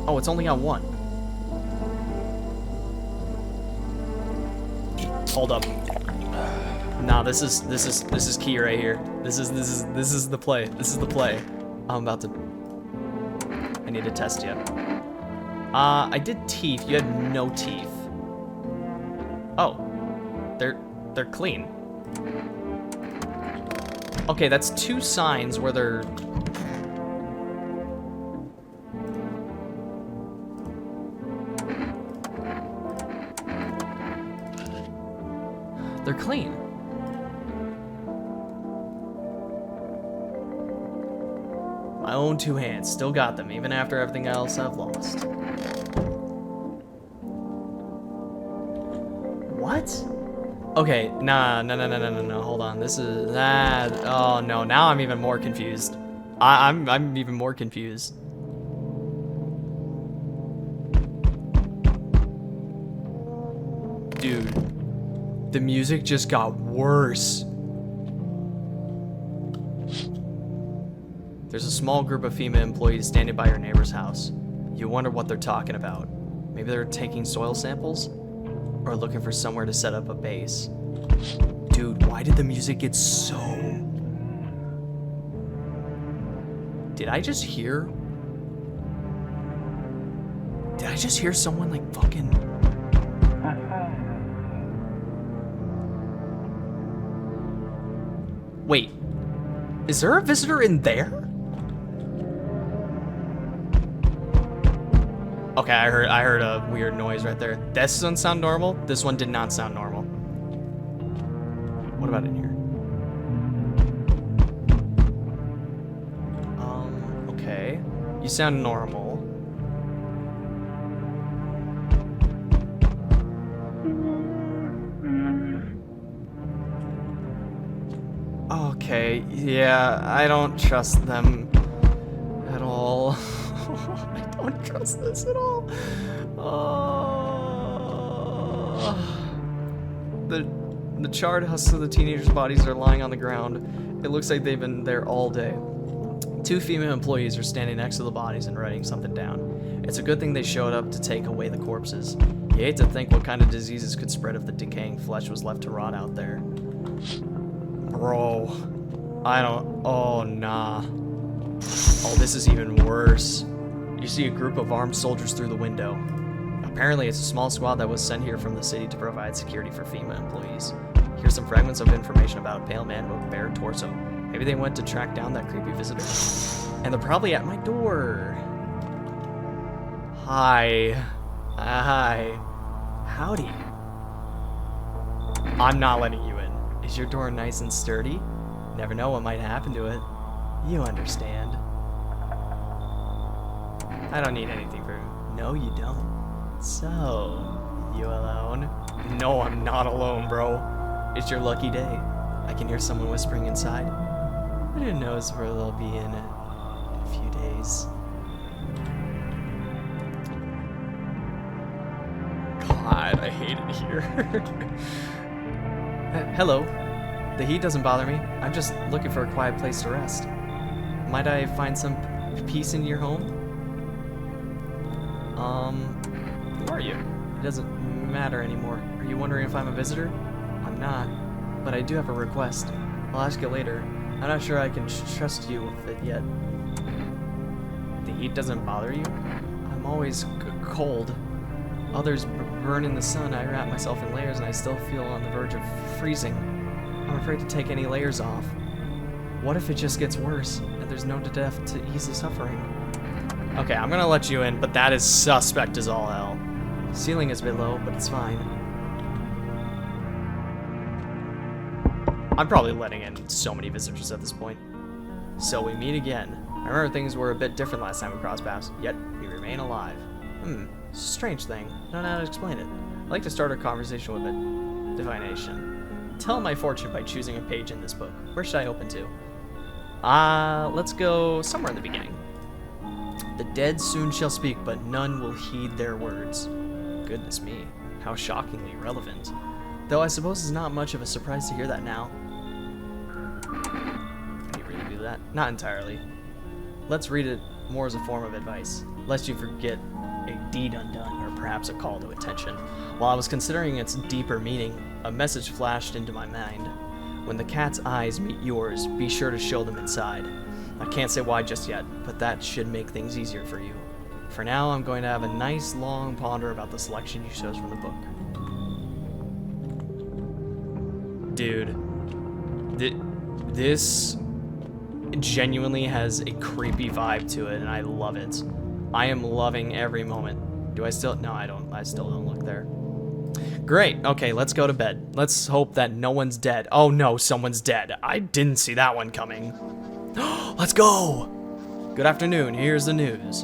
Oh, it's only got one. Hold up. Nah, this is key right here. This is the play. This is the play. I'm about to... I need to test you. I did teeth. You had no teeth. Oh, they're clean. Okay, that's two signs where they're... They're clean. My own two hands, still got them, even after everything else I've lost. What? Okay, no, hold on. This is that. Oh no, now I'm even more confused. I'm even more confused. Dude, the music just got worse. There's a small group of female employees standing by your neighbor's house. You wonder what they're talking about. Maybe they're taking soil samples? Or looking for somewhere to set up a base. Dude, why did the music get so... Did I just hear someone like fucking... Wait, is there a visitor in there? Okay, I heard a weird noise right there. This doesn't sound normal. This one did not sound normal. What about in here? Okay. You sound normal. Okay, yeah, I don't trust them at all. I don't trust this at all. The charred husks of the teenagers' bodies are lying on the ground. It looks like they've been there all day. 2 female employees are standing next to the bodies and writing something down. It's a good thing they showed up to take away the corpses. You hate to think what kind of diseases could spread if the decaying flesh was left to rot out there. Bro, I don't... Oh, nah. Oh, this is even worse. You see a group of armed soldiers through the window. Apparently, it's a small squad that was sent here from the city to provide security for FEMA employees. Here's some fragments of information about a pale man with a bare torso. Maybe they went to track down that creepy visitor. And they're probably at my door. Hi. Hi. Howdy. I'm not letting you in. Is your door nice and sturdy? Never know what might happen to it. You understand. I don't need anything for you. No, you don't. So, you alone? No, I'm not alone, bro. It's your lucky day. I can hear someone whispering inside. But who knows where they'll be in a few days. God, I hate it here. Hello. The heat doesn't bother me. I'm just looking for a quiet place to rest. Might I find some peace in your home? Who are you? It doesn't matter anymore. Are you wondering if I'm a visitor? I'm not, but I do have a request. I'll ask you later. I'm not sure I can trust you with it yet. The heat doesn't bother you? I'm always cold. Others burn in the sun. I wrap myself in layers and I still feel on the verge of freezing. I'm afraid to take any layers off. What if it just gets worse and there's no death to ease the suffering? Okay, I'm gonna let you in, but that is suspect as all hell. Ceiling is a bit low, but it's fine. I'm probably letting in so many visitors at this point. So we meet again. I remember things were a bit different last time we crossed paths, yet we remain alive. It's a strange thing. I don't know how to explain it. I like to start a conversation with a divination. Tell my fortune by choosing a page in this book. Where should I open to? Let's go somewhere in the beginning. The dead soon shall speak, but none will heed their words. Goodness me, how shockingly relevant. Though I suppose it's not much of a surprise to hear that now. Can you really do that? Not entirely. Let's read it more as a form of advice, lest you forget a deed undone, or perhaps a call to attention. While I was considering its deeper meaning, a message flashed into my mind. When the cat's eyes meet yours, be sure to show them inside. I can't say why just yet, but that should make things easier for you. For now, I'm going to have a nice long ponder about the selection you chose from the book. Dude, this genuinely has a creepy vibe to it, and I love it. I am loving every moment. Do I still? No, I don't. I still don't look there. Great. Okay, let's go to bed. Let's hope that no one's dead. Oh no, someone's dead. I didn't see that one coming. Let's go! Good afternoon, here's the news.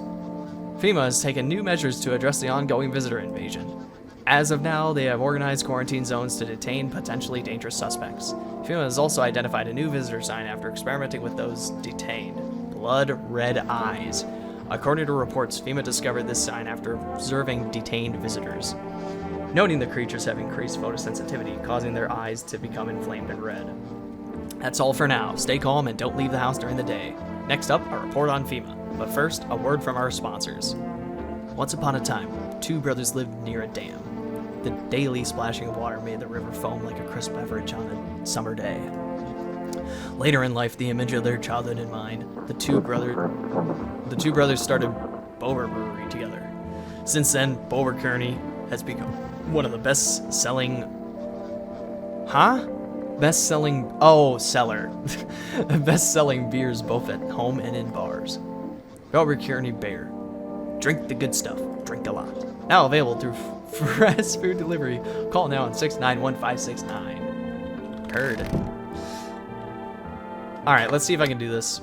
FEMA has taken new measures to address the ongoing visitor invasion. As of now, they have organized quarantine zones to detain potentially dangerous suspects. FEMA has also identified a new visitor sign after experimenting with those detained. Blood red eyes. According to reports, FEMA discovered this sign after observing detained visitors, noting the creatures have increased photosensitivity, causing their eyes to become inflamed and red. That's all for now. Stay calm and don't leave the house during the day. Next up, a report on FEMA. But first, a word from our sponsors. Once upon a time, two brothers lived near a dam. The daily splashing of water made the river foam like a crisp beverage on a summer day. Later in life, the image of their childhood in mind, the two brothers started Bober Brewery together. Since then, Bober Kearney has become one of the best-selling beers both at home and in bars. Bober Kearney Beer. Drink the good stuff. Drink a lot. Now available through fast food delivery. Call now on 691-569. Heard. Alright, let's see if I can do this.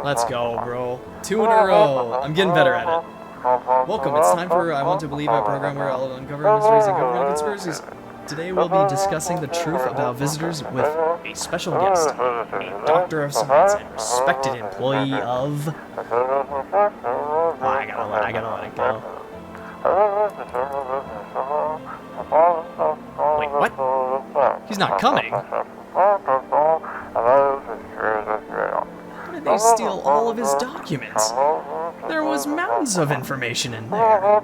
Let's go, bro. 2 in a row. I'm getting better at it. Welcome. It's time for I Want to Believe, a program where I'll uncover mysteries and government conspiracies. Today we'll be discussing the truth about visitors with a special guest, a doctor of science and respected employee of... Oh, I gotta let it go. Wait, what? He's not coming. How did they steal all of his documents? There was mountains of information in there.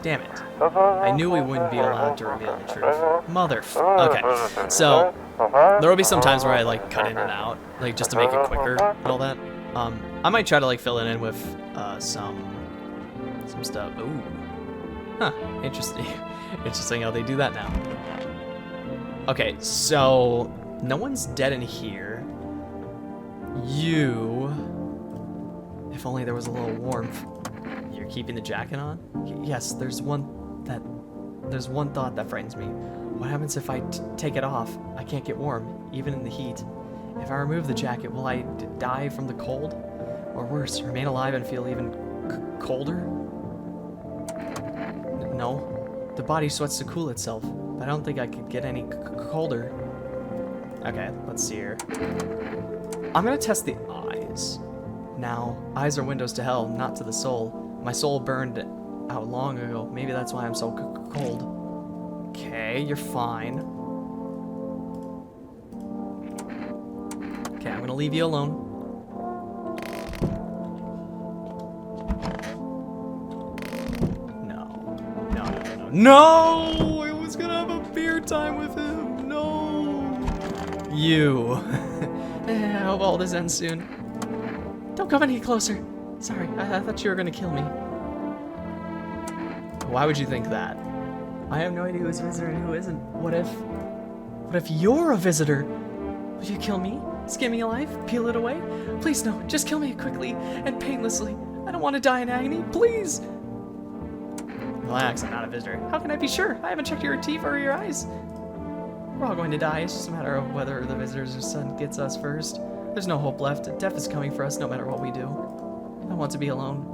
Damn it. I knew we wouldn't be allowed to reveal the truth. Okay, so there will be some times where I like cut in and out, like just to make it quicker and all that. I might try to like fill it in with some stuff. Ooh. Huh, interesting. Interesting how they do that now. Okay, so no one's dead in here. If only there was a little warmth. You're keeping the jacket on? Yes, there's one thought that frightens me. What happens if I take it off? I can't get warm, even in the heat. If I remove the jacket, will I die from the cold? Or worse, remain alive and feel even colder? No. The body sweats to cool itself, but I don't think I could get any colder. Okay, let's see here. I'm gonna test the eyes. Now, eyes are windows to hell, not to the soul. My soul burned out long ago. Maybe that's why I'm so cold. Okay, you're fine. Okay, I'm gonna leave you alone. No! I was gonna have a beer time with him. No! You. I hope all this ends soon. Don't come any closer. Sorry, I thought you were gonna kill me. Why would you think that? I have no idea who's a visitor and who isn't. What if you're a visitor? Will you kill me? Skin me alive? Peel it away? Please no, just kill me quickly and painlessly. I don't want to die in agony, please. Relax, I'm not a visitor. How can I be sure? I haven't checked your teeth or your eyes. We're all going to die. It's just a matter of whether the visitor's son gets us first. There's no hope left. Death is coming for us no matter what we do. I want to be alone.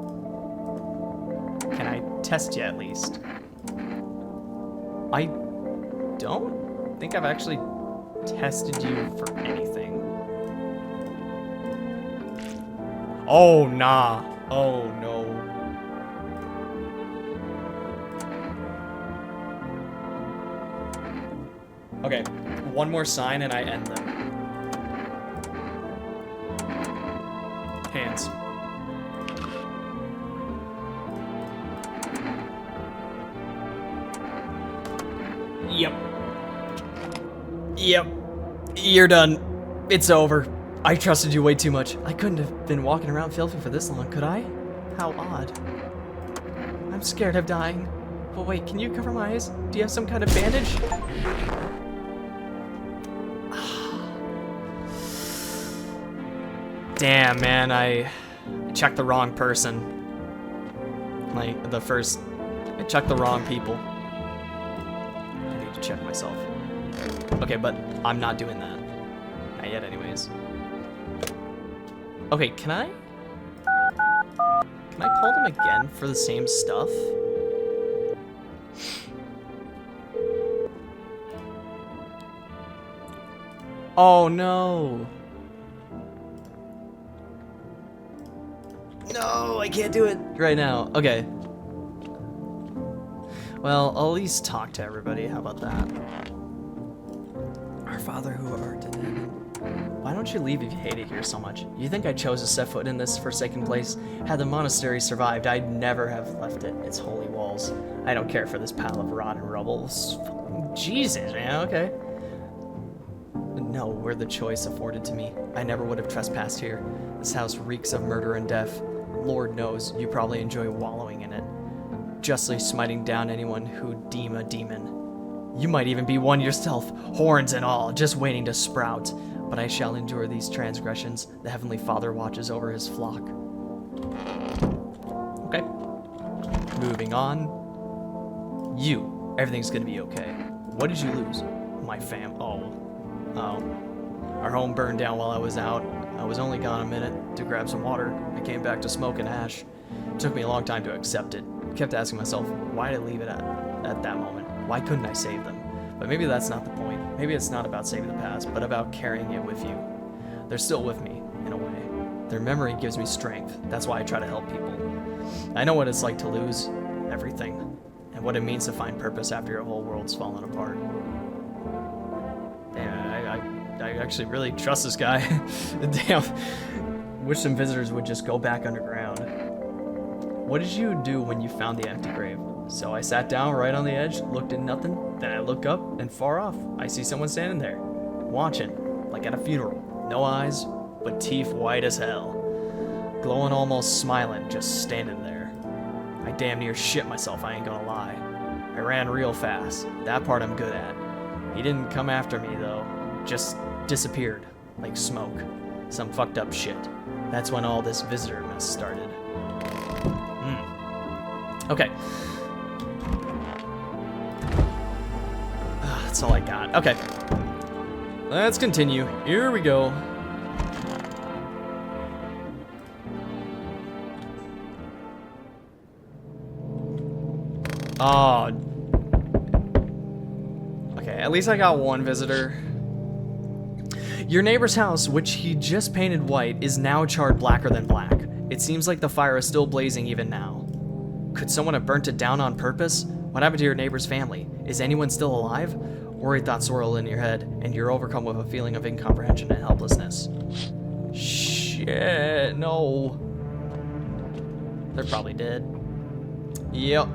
Can I test you at least? I don't think I've actually tested you for anything. Oh, nah. Oh, no. Okay, one more sign and I end them. Hands. Yep. You're done. It's over. I trusted you way too much. I couldn't have been walking around filthy for this long, could I? How odd. I'm scared of dying. But wait, can you cover my eyes? Do you have some kind of bandage? Damn, man, I checked the wrong person. Like, I checked the wrong people. I need to check myself. Okay, but I'm not doing that. Not yet, anyways. Okay, can I call them again for the same stuff? Oh no. No, I can't do it right now. Okay. Well, I'll at least talk to everybody. How about that? Our Father who art in heaven. Why don't you leave if you hate it here so much? You think I chose to set foot in this forsaken place? Had the monastery survived, I'd never have left it, its holy walls. I don't care for this pile of rotten rubble. Jesus, man, okay. No, we're the choice afforded to me. I never would have trespassed here. This house reeks of murder and death. Lord knows, you probably enjoy wallowing in it, justly smiting down anyone who deem a demon. You might even be one yourself, horns and all, just waiting to sprout. But I shall endure these transgressions. The Heavenly Father watches over his flock. Okay. Moving on. You. Everything's gonna be okay. What did you lose? My fam. Oh. Our home burned down while I was out. I was only gone a minute to grab some water. I came back to smoke and ash. It took me a long time to accept it. I kept asking myself, why did I leave it at that moment? Why couldn't I save them? But maybe that's not the point. Maybe it's not about saving the past, but about carrying it with you. They're still with me, in a way. Their memory gives me strength. That's why I try to help people. I know what it's like to lose everything, and what it means to find purpose after your whole world's fallen apart. Damn, I actually really trust this guy. Damn. Wish some visitors would just go back underground. What did you do when you found the empty grave? So I sat down right on the edge, looked at nothing, then I look up, and far off, I see someone standing there, watching, like at a funeral. No eyes, but teeth white as hell. Glowing, almost smiling, just standing there. I damn near shit myself, I ain't gonna lie. I ran real fast. That part I'm good at. He didn't come after me, though. Just disappeared, like smoke. Some fucked up shit. That's when all this visitor mess started. Okay. That's all I got. Okay. Let's continue. Here we go. Oh. Okay, at least I got one visitor. Your neighbor's house, which he just painted white, is now charred blacker than black. It seems like the fire is still blazing even now. Could someone have burnt it down on purpose? What happened to your neighbor's family? Is anyone still alive? Worried thoughts swirl in your head, and you're overcome with a feeling of incomprehension and helplessness. Shit, no. They're probably dead. Yep.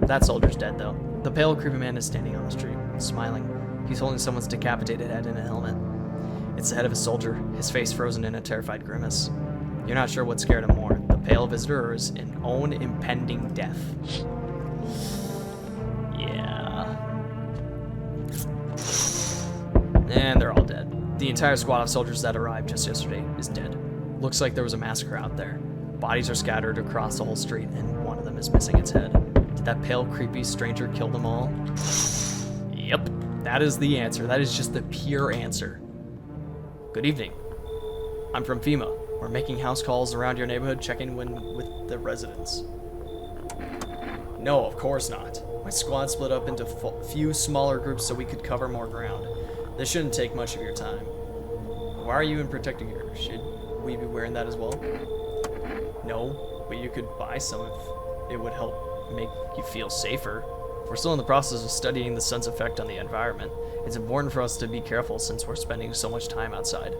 That soldier's dead, though. The pale, creepy man is standing on the street, smiling. He's holding someone's decapitated head in a helmet. It's the head of a soldier, his face frozen in a terrified grimace. You're not sure what scared him more, the pale visitor or his own impending death. And they're all dead. The entire squad of soldiers that arrived just yesterday is dead. Looks like there was a massacre out there. Bodies are scattered across the whole street, and one of them is missing its head. Did that pale, creepy stranger kill them all? Yep, that is the answer. That is just the pure answer. Good evening. I'm from FEMA. We're making house calls around your neighborhood, checking with the residents. No, of course not. My squad split up into few smaller groups so we could cover more ground. This shouldn't take much of your time. Why are you in protecting her? Should we be wearing that as well? No, but you could buy some if it would help make you feel safer. We're still in the process of studying the sun's effect on the environment. It's important for us to be careful since we're spending so much time outside.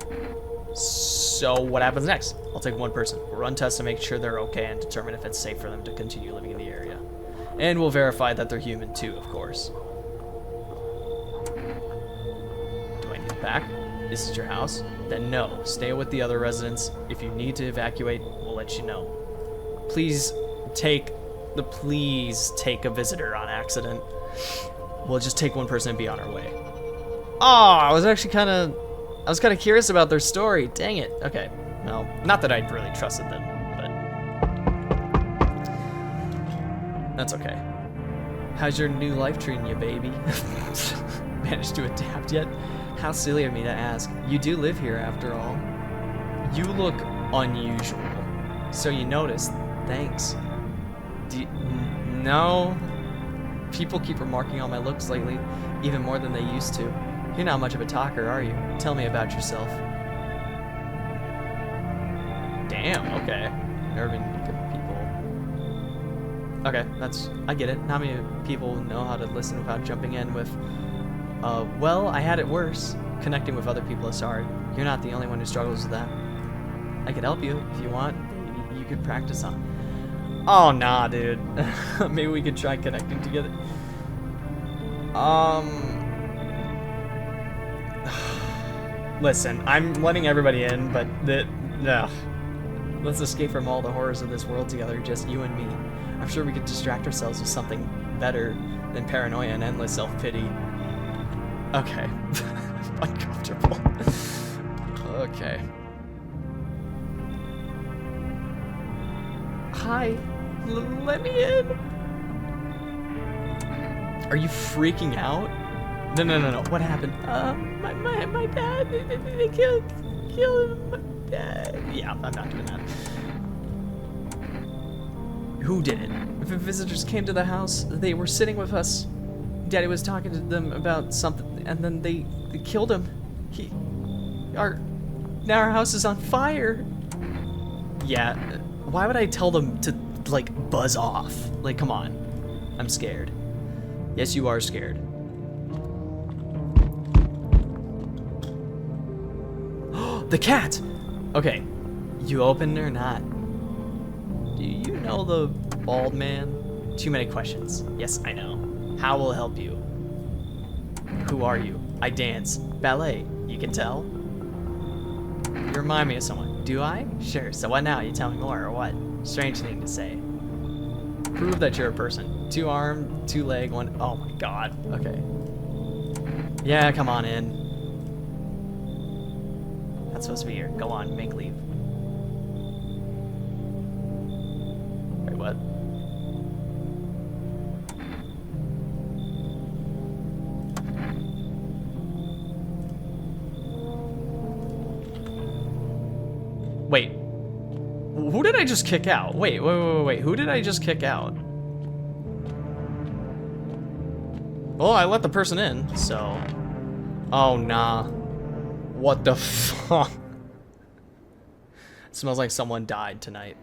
So what happens next? I'll take one person. We'll run tests to make sure they're okay and determine if it's safe for them to continue living in the area. And we'll verify that they're human too, of course. Back? This is your house? Then no. Stay with the other residents. If you need to evacuate, we'll let you know. Please take a visitor on accident. We'll just take one person and be on our way. Oh, I was kind of curious about their story. Dang it. Okay. Well, not that I really trusted them, but that's okay. How's your new life treating you, baby? Managed to adapt yet? How silly of me to ask. You do live here after all. You look unusual. So you noticed. Thanks. No. People keep remarking on my looks lately, even more than they used to. You're not much of a talker, are you? Tell me about yourself. Damn, okay. Never been good people. Okay, I get it. Not many people know how to listen without jumping in with, well, I had it worse. Connecting with other people is hard. You're not the only one who struggles with that. I could help you if you want. You could practice on. Oh, nah, dude. Maybe we could try connecting together. Listen, I'm letting everybody in, but let's escape from all the horrors of this world together, just you and me. I'm sure we could distract ourselves with something better than paranoia and endless self-pity. Okay. Uncomfortable. Okay. Hi. Let me in. Are you freaking out? No. What happened? My dad. They killed my dad. Yeah, I'm not doing that. Who did it? If visitors came to the house, they were sitting with us. Daddy was talking to them about something, and then they killed him. Now our house is on fire. Yeah. Why would I tell them to, like, buzz off? Like, come on. I'm scared. Yes, you are scared. The cat! Okay. You open or not? Do you know the bald man? Too many questions. Yes, I know. How will I help you? Who are you? I dance. Ballet. You can tell? You remind me of someone. Do I? Sure. So what now? You tell me more, or what? Strange thing to say. Prove that you're a person. 2 arm, 2 leg, 1... Oh my god. Okay. Yeah, come on in. That's supposed to be here. Go on, make leave. Wait, what? Wait. Who did I just kick out? Wait. Who did I just kick out? Well, I let the person in, so... Oh, nah. What the fuck? It smells like someone died tonight.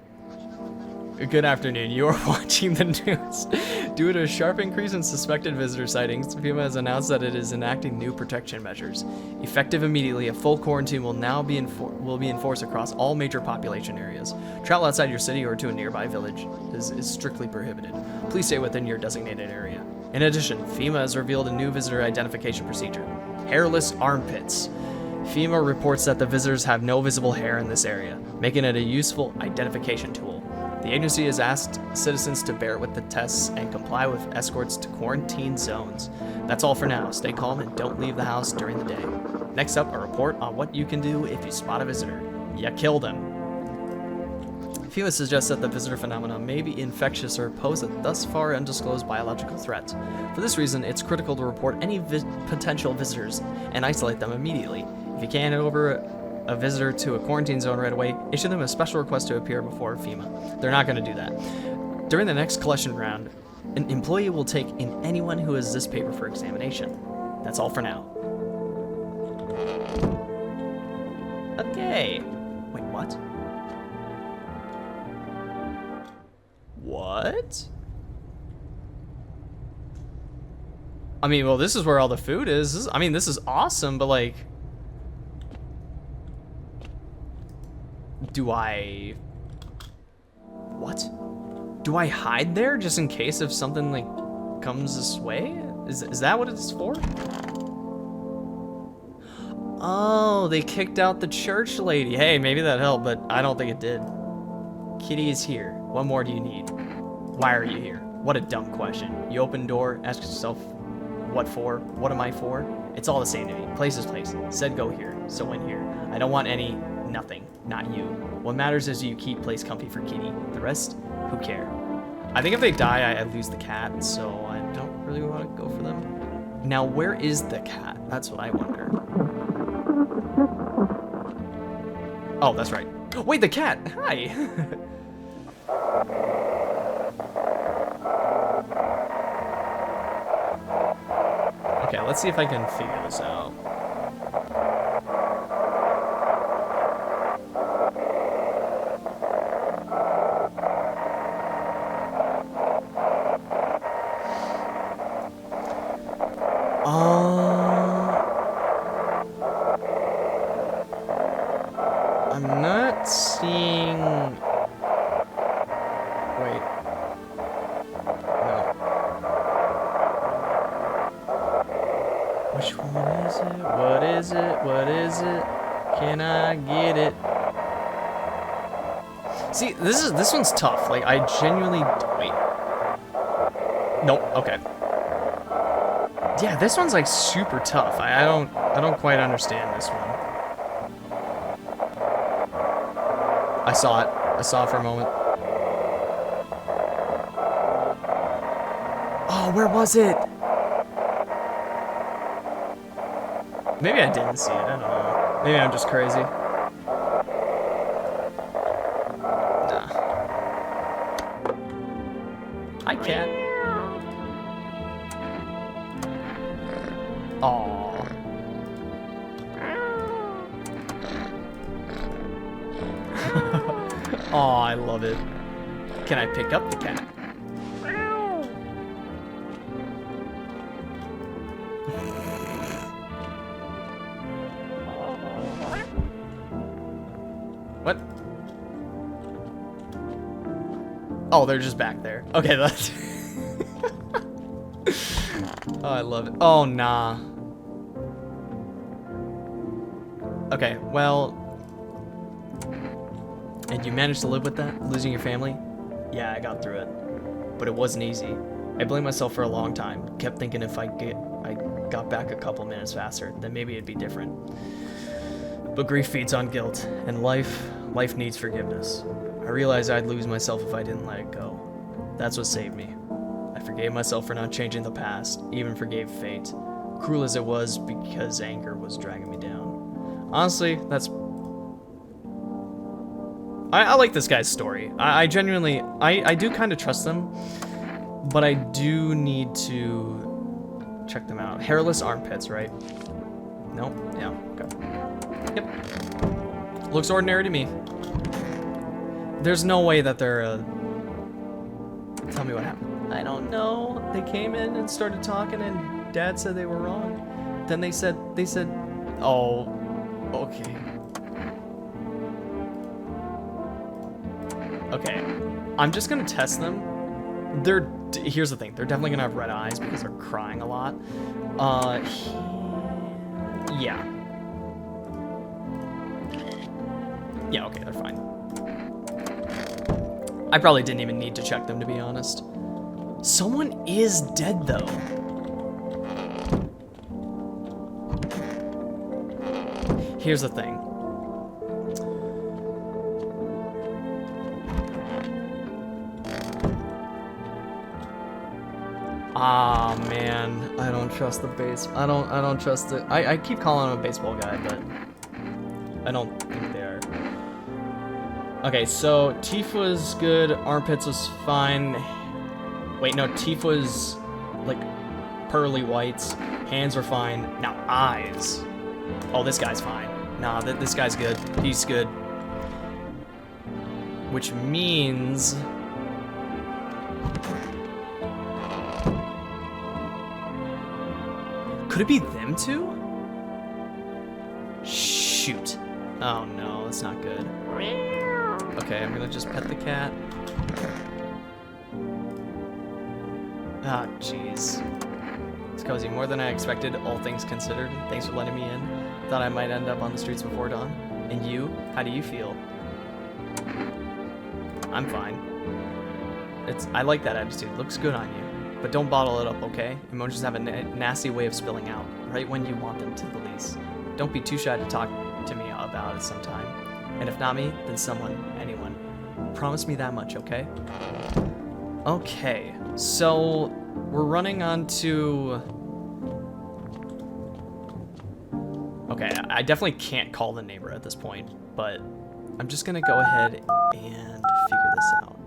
Good afternoon. You are watching the news. Due to a sharp increase in suspected visitor sightings, FEMA has announced that it is enacting new protection measures. Effective immediately, a full quarantine will now be enforced across all major population areas. Travel outside your city or to a nearby village is strictly prohibited. Please stay within your designated area. In addition, FEMA has revealed a new visitor identification procedure. Hairless armpits. FEMA reports that the visitors have no visible hair in this area, making it a useful identification tool. The agency has asked citizens to bear with the tests and comply with escorts to quarantine zones. That's all for now. Stay calm and don't leave the house during the day. Next up, a report on what you can do if you spot a visitor. You kill them. FEMA suggests that the visitor phenomenon may be infectious or pose a thus far undisclosed biological threat. For this reason, it's critical to report any potential visitors and isolate them immediately. If you can't hand over a visitor to a quarantine zone right away, issue them a special request to appear before FEMA. They're not going to do that. During the next collection round, an employee will take in anyone who has this paper for examination. That's all for now. Okay. Wait, what? What? I mean, well, this is where all the food is. I mean, this is awesome, but like... Do I... What? Do I hide there just in case if something, like, comes this way? Is that what it's for? Oh, they kicked out the church lady. Hey, maybe that helped, but I don't think it did. Kitty is here. What more do you need? Why are you here? What a dumb question. You open door, ask yourself, what for? What am I for? It's all the same to me. Place is place. Said go here, so went here. I don't want any... Nothing. Not you. What matters is you keep place comfy for Kitty. The rest, who care? I think if they die, I lose the cat, so I don't really want to go for them. Now, where is the cat? That's what I wonder. Oh, that's right. Wait, the cat! Hi! Okay, let's see if I can figure this out. I'm not seeing... Wait. No. Which one is it? What is it? What is it? Can I get it? See, this one's tough. Like, I genuinely... Wait. Nope, okay. Yeah, this one's like super tough. I don't quite understand this one. I saw it. I saw it for a moment. Oh, where was it? Maybe I didn't see it. I don't know. Maybe I'm just crazy. Nah. Hi, cat. Aww. Aw, I love it. Can I pick up the cat? What? Oh, they're just back there. Okay, that's... Oh, I love it. Oh, nah. Okay, well... And you managed to live with that? Losing your family? Yeah, I got through it. But it wasn't easy. I blamed myself for a long time. Kept thinking if I got back a couple minutes faster, then maybe it'd be different. But grief feeds on guilt, and life needs forgiveness. I realized I'd lose myself if I didn't let it go. That's what saved me. I forgave myself for not changing the past, even forgave fate. Cruel as it was, because anger was dragging me down. Honestly, that's... I like this guy's story. I genuinely... I do kind of trust them, but I do need to check them out. Hairless armpits, right? Nope. Yeah, okay. Yep. Looks ordinary to me. There's no way that they're... Tell me what happened. I don't know. They came in and started talking, and Dad said they were wrong. Then they said... Oh, okay. Okay, I'm just gonna test them. Here's the thing, they're definitely gonna have red eyes because they're crying a lot. Yeah. Yeah, okay, they're fine. I probably didn't even need to check them, to be honest. Someone is dead, though. Here's the thing. Ah, man, I don't trust the base. I don't trust it. I keep calling him a baseball guy, but I don't think they are. Okay, so teeth was good. Armpits was fine. Wait, no, teeth was like pearly whites. Hands were fine. Now eyes. Oh, this guy's fine. Nah, this guy's good. He's good. Which means... Could it be them two? Shoot. Oh no, that's not good. Okay, I'm gonna just pet the cat. Ah, jeez. It's cozy, more than I expected, all things considered. Thanks for letting me in. Thought I might end up on the streets before dawn. And you? How do you feel? I'm fine. I like that attitude. Looks good on you. But don't bottle it up, okay? Emotions have a nasty way of spilling out, right when you want them to the least. Don't be too shy to talk to me about it sometime. And if not me, then someone, anyone. Promise me that much, okay? Okay, so we're running onto... Okay, I definitely can't call the neighbor at this point, but I'm just gonna go ahead and figure this out.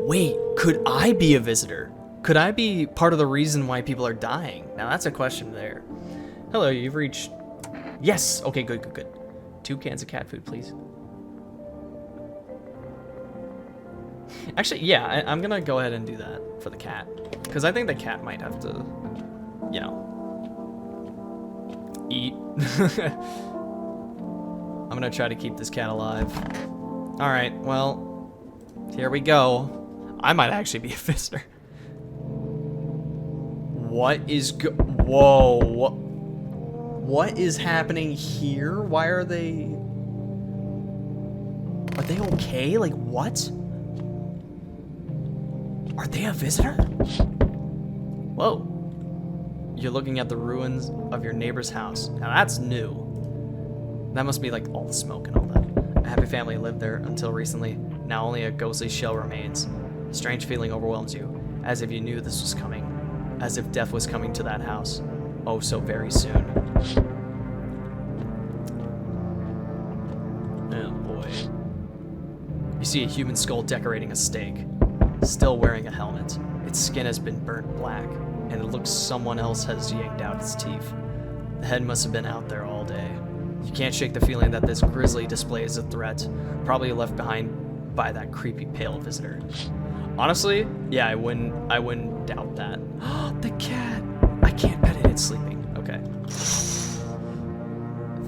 Wait, could I be a visitor? Could I be part of the reason why people are dying? Now that's a question there. Hello, you've reached... Yes! Okay, good, good, good. 2 cans of cat food, please. Actually, yeah, I'm gonna go ahead and do that for the cat. Because I think the cat might have to, you know, eat. I'm gonna try to keep this cat alive. Alright, well, here we go. I might actually be a visitor. What is Whoa, what is happening here? Why are they... Are they okay? Like, what? Are they a visitor? Whoa. You're looking at the ruins of your neighbor's house. Now that's new. That must be like all the smoke and all that. A happy family lived there until recently. Now only a ghostly shell remains. A strange feeling overwhelms you, as if you knew this was coming. As if death was coming to that house. Oh, so very soon. Oh boy. You see a human skull decorating a stake. Still wearing a helmet. Its skin has been burnt black, and it looks someone else has yanked out its teeth. The head must have been out there all day. You can't shake the feeling that this grisly display is a threat, probably left behind by that creepy pale visitor. Honestly, yeah, I wouldn't doubt that. The cat! I can't pet it, it's sleeping. Okay.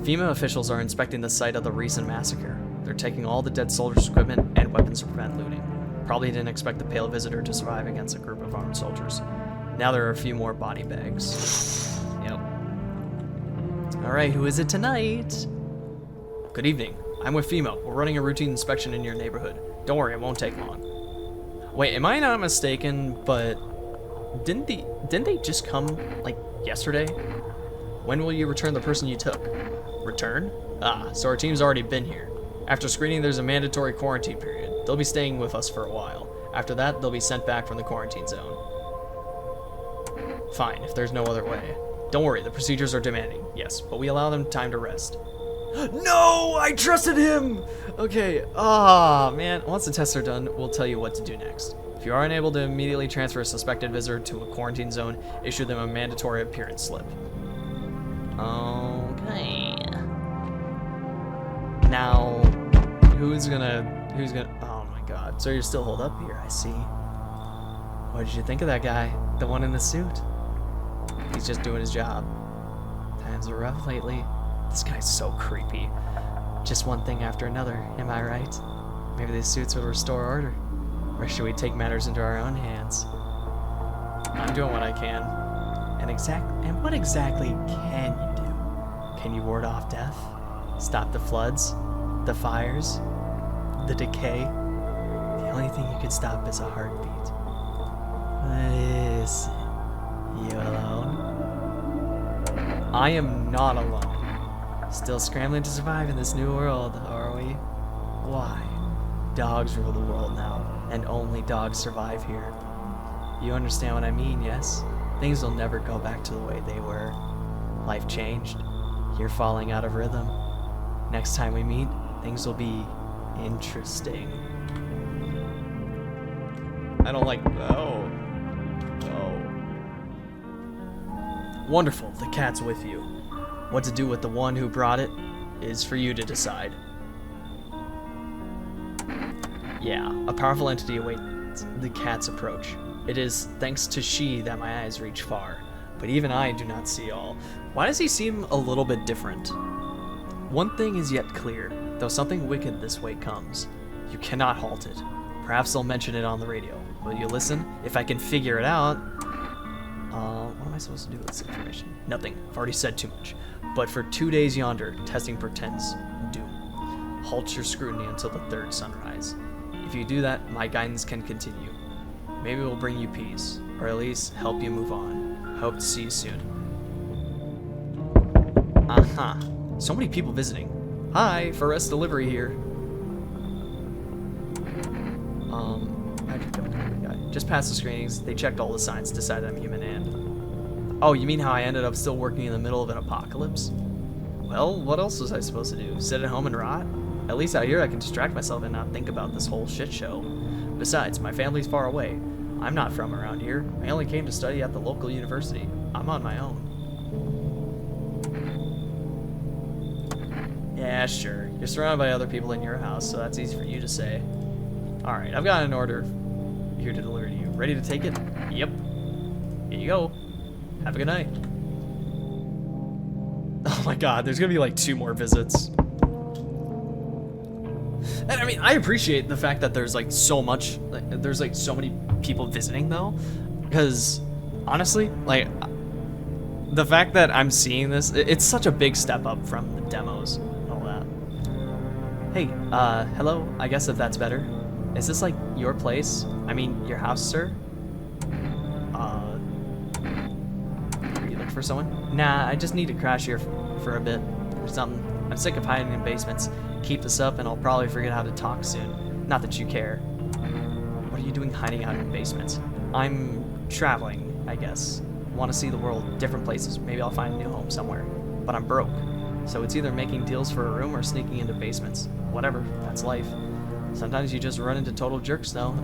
FEMA officials are inspecting the site of the recent massacre. They're taking all the dead soldiers' equipment and weapons to prevent looting. Probably didn't expect the pale visitor to survive against a group of armed soldiers. Now there are a few more body bags. Yep. Alright, who is it tonight? Good evening. I'm with FEMA. We're running a routine inspection in your neighborhood. Don't worry, it won't take long. Wait, am I not mistaken, but didn't they just come, like, yesterday? When will you return the person you took? Return? Ah, so our team's already been here. After screening, there's a mandatory quarantine period. They'll be staying with us for a while. After that, they'll be sent back from the quarantine zone. Fine, if there's no other way. Don't worry, the procedures are demanding, yes, but we allow them time to rest. No! I trusted him! Okay, man. Once the tests are done, we'll tell you what to do next. If you are unable to immediately transfer a suspected visitor to a quarantine zone, issue them a mandatory appearance slip. Okay. Now, who's gonna, oh my god. So you're still holed up here, I see. What did you think of that guy? The one in the suit? He's just doing his job. Times are rough lately. This guy's so creepy. Just one thing after another, am I right? Maybe these suits will restore order. Or should we take matters into our own hands? I'm doing what I can. And what exactly can you do? Can you ward off death? Stop the floods? The fires? The decay? The only thing you can stop is a heartbeat. Listen, you alone? I am not alone. Still scrambling to survive in this new world, are we? Why? Dogs rule the world now, and only dogs survive here. You understand what I mean, yes? Things will never go back to the way they were. Life changed. You're falling out of rhythm. Next time we meet, things will be interesting. I don't like... Oh. Wonderful, the cat's with you. What to do with the one who brought it is for you to decide. Yeah, a powerful entity awaits the cat's approach. It is thanks to she that my eyes reach far, but even I do not see all. Why does he seem a little bit different? One thing is yet clear, though something wicked this way comes. You cannot halt it. Perhaps they'll mention it on the radio. Will you listen? If I can figure it out... what am I supposed to do with this information? Nothing. I've already said too much. But for 2 days yonder, testing portends doom. Halt your scrutiny until the third sunrise. If you do that, my guidance can continue. Maybe it will bring you peace, or at least help you move on. I hope to see you soon. So many people visiting. Hi, for rest delivery here. How'd you go, guy? Just past the screenings, they checked all the signs, decided I'm human and... Oh, you mean how I ended up still working in the middle of an apocalypse? Well, what else was I supposed to do? Sit at home and rot? At least out here I can distract myself and not think about this whole shit show. Besides, my family's far away. I'm not from around here. I only came to study at the local university. I'm on my own. Yeah, sure. You're surrounded by other people in your house, so that's easy for you to say. Alright, I've got an order here to deliver to you. Ready to take it? Yep. Here you go. Have a good night. Oh my god, there's gonna be like 2 more visits. And I mean, I appreciate the fact that there's like so much, there's like so many people visiting though. Because honestly, like, the fact that I'm seeing this, it's such a big step up from the demos and all that. Hey, hello, I guess if that's better. Is this like your place? I mean, your house, sir? Are you looking for someone? Nah, I just need to crash here for a bit or something. I'm sick of hiding in basements. Keep this up and I'll probably forget how to talk soon. Not that you care. What are you doing hiding out in basements? I'm traveling, I guess. Want to see the world, different places. Maybe I'll find a new home somewhere. But I'm broke. So it's either making deals for a room or sneaking into basements. Whatever, that's life. Sometimes you just run into total jerks, though.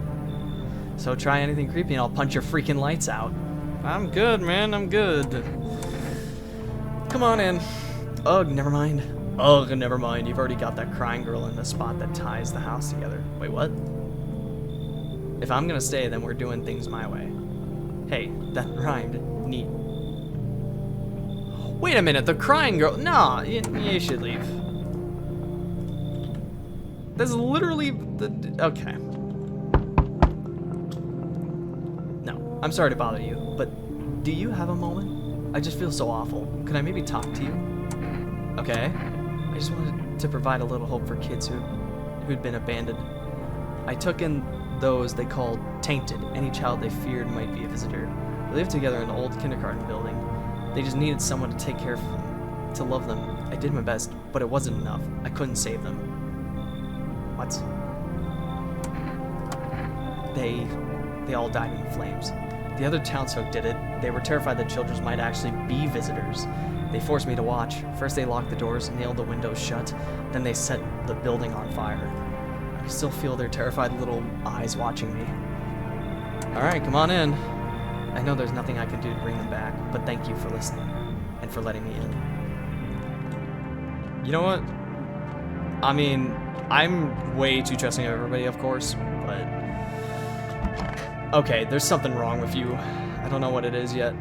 So try anything creepy and I'll punch your freaking lights out. I'm good, man, I'm good. Come on in. Ugh, never mind. Ugh, never mind. You've already got that crying girl in the spot that ties the house together. Wait, what? If I'm gonna stay, then we're doing things my way. Hey, that rhymed. Neat. Wait a minute, the crying girl. Nah, you should leave. That's literally the... Okay. No, I'm sorry to bother you, but do you have a moment? I just feel so awful. Could I maybe talk to you? Okay. I just wanted to provide a little hope for kids who'd been abandoned. I took in those they called tainted, any child they feared might be a visitor. We lived together in an old kindergarten building. They just needed someone to take care of them, to love them. I did my best, but it wasn't enough. I couldn't save them. What? They all died in the flames. The other townsfolk did it. They were terrified that children might actually be visitors. They forced me to watch. First they locked the doors, nailed the windows shut, then they set the building on fire. I can still feel their terrified little eyes watching me. Alright, come on in. I know there's nothing I can do to bring them back, but thank you for listening, and for letting me in. You know what? I mean, I'm way too trusting of everybody, of course, but... Okay, there's something wrong with you. I don't know what it is yet.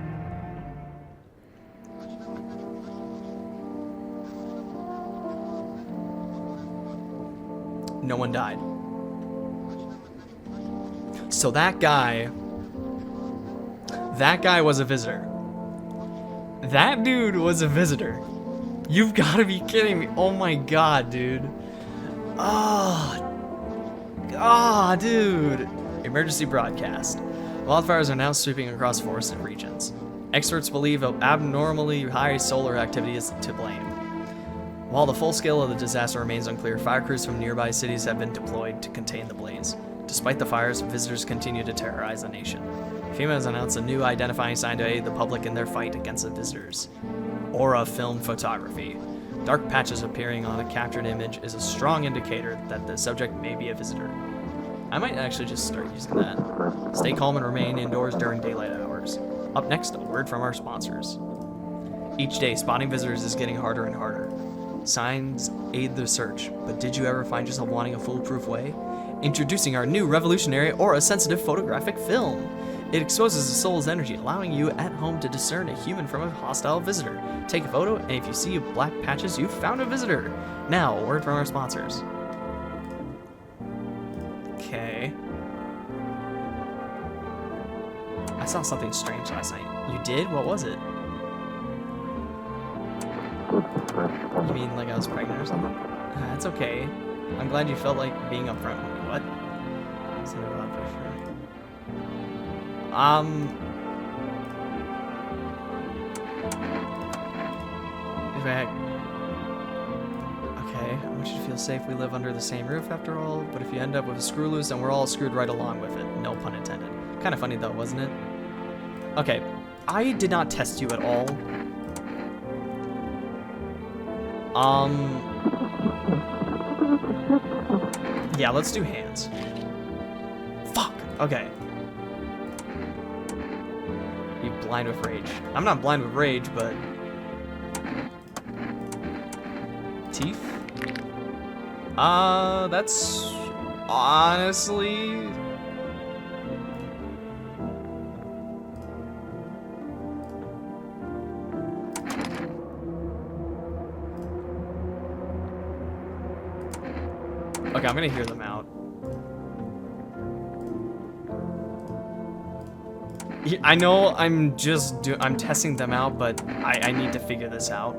No one died. So that guy was a visitor. That dude was a visitor. You've got to be kidding me. Oh my god, dude. Ah, dude. Emergency broadcast. Wildfires are now sweeping across forested regions. Experts believe abnormally high solar activity is to blame. While the full scale of the disaster remains unclear, fire crews from nearby cities have been deployed to contain the blaze. Despite the fires, visitors continue to terrorize the nation. FEMA has announced a new identifying sign to aid the public in their fight against the visitors. Aura film photography. Dark patches appearing on a captured image is a strong indicator that the subject may be a visitor. I might actually just start using that. Stay calm and remain indoors during daylight hours. Up next, a word from our sponsors. Each day, spotting visitors is getting harder and harder. Signs aid the search, but did you ever find yourself wanting a foolproof way? Introducing our new revolutionary aura-sensitive photographic film. It exposes the soul's energy, allowing you at home to discern a human from a hostile visitor. Take a photo, and if you see black patches, you've found a visitor. Now, a word from our sponsors. Okay. I saw something strange last night. You did? What was it? You mean like I was pregnant or something? That's okay. I'm glad you felt like being upfront with me. What? Something about pressure. Okay, I want you to feel safe. We live under the same roof after all, but if you end up with a screw loose, then we're all screwed right along with it. No pun intended. Kind of funny though, wasn't it? Okay, I did not test you at all. Yeah, let's do hands. Fuck. Okay. You blind with rage. I'm not blind with rage, but teeth? That's honestly. Okay, I'm gonna hear them out. I know I'm I'm testing them out, but I need to figure this out.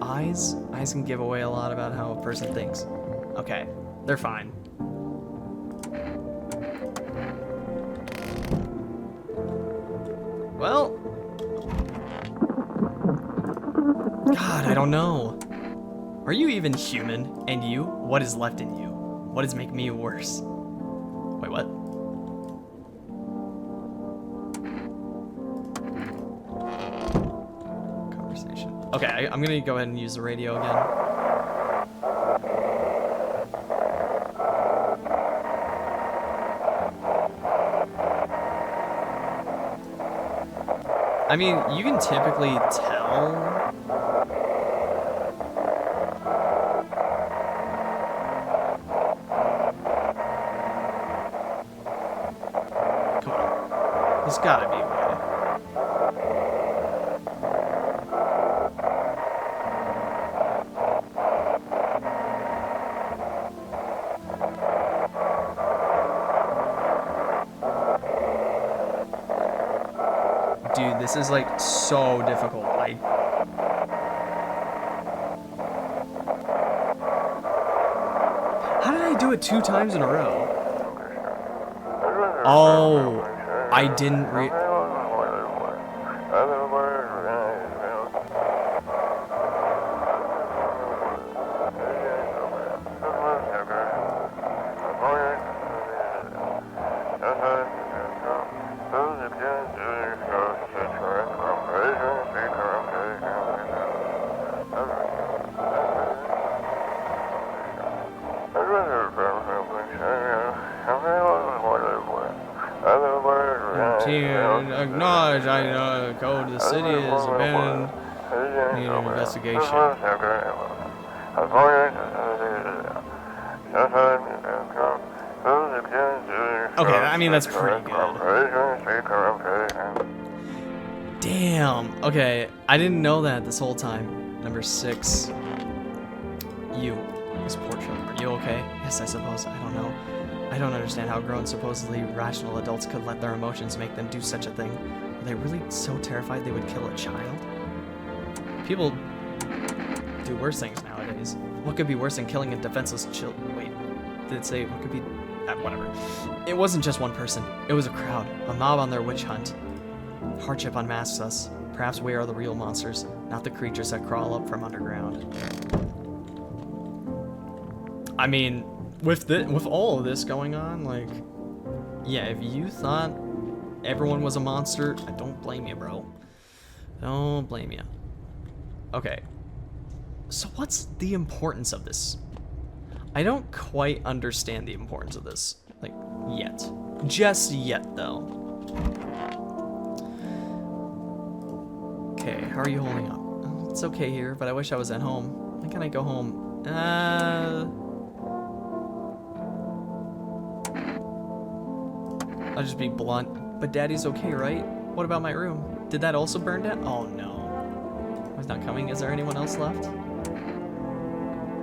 Eyes can give away a lot about how a person thinks. Okay, they're fine. Well, God, I don't know. Are you even human? And you? What is left in you? What does make me worse? Wait, what? Conversation. Okay, I'm gonna go ahead and use the radio again. I mean, you can typically tell. There's gotta be a way. Dude, this is like so difficult. How did I do it 2 times in a row? Oh, I didn't acknowledge I code the city is abandoned. Need an investigation. Okay, I mean that's pretty good. Damn. Okay, I didn't know that this whole time. Number 6. You. This portrait. Are you okay? Yes, I suppose. I don't know. I don't understand how grown, supposedly rational adults could let their emotions make them do such a thing. Are they really so terrified they would kill a child? People do worse things nowadays. What could be worse than killing a defenseless child? Wait, did it say what could be? Whatever. It wasn't just one person. It was a crowd, a mob on their witch hunt. Hardship unmasks us. Perhaps we are the real monsters, not the creatures that crawl up from underground. I mean, with all of this going on, like, yeah, if you thought everyone was a monster, I don't blame you, bro. Don't blame you. Okay. So what's the importance of this? I don't quite understand the importance of this, like, yet. Just yet, though. Okay, how are you holding up? Oh, it's okay here, but I wish I was at home. When can I go home? I'll just be blunt, but Daddy's okay, right? What about my room? Did that also burn down? Oh no. He's not coming. Is there anyone else left?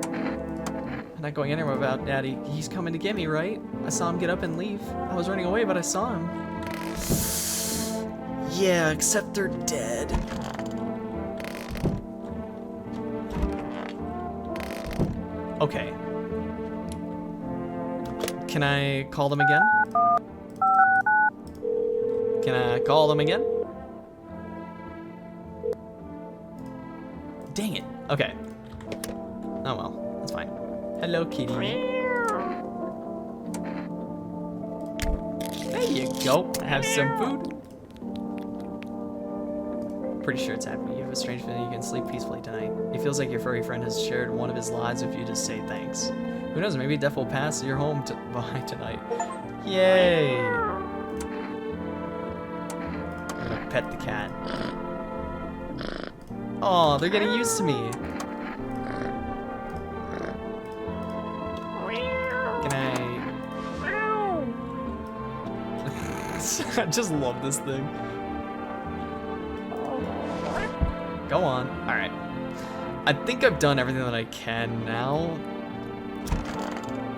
I'm not going anywhere without Daddy. He's coming to get me, right? I saw him get up and leave. I was running away, but I saw him. Yeah, except they're dead. Okay. Can I call them again? Can I call them again? Dang it. Okay. Oh well, that's fine. Hello, kitty. There you go. Have some food. Pretty sure it's happening. You have a strange feeling you can sleep peacefully tonight. It feels like your furry friend has shared one of his lives if you just say thanks. Who knows, maybe Death will pass your home by tonight. Yay! I'm gonna pet the cat. Oh, they're getting used to me. Can I... I just love this thing. Go on. Alright. I think I've done everything that I can now.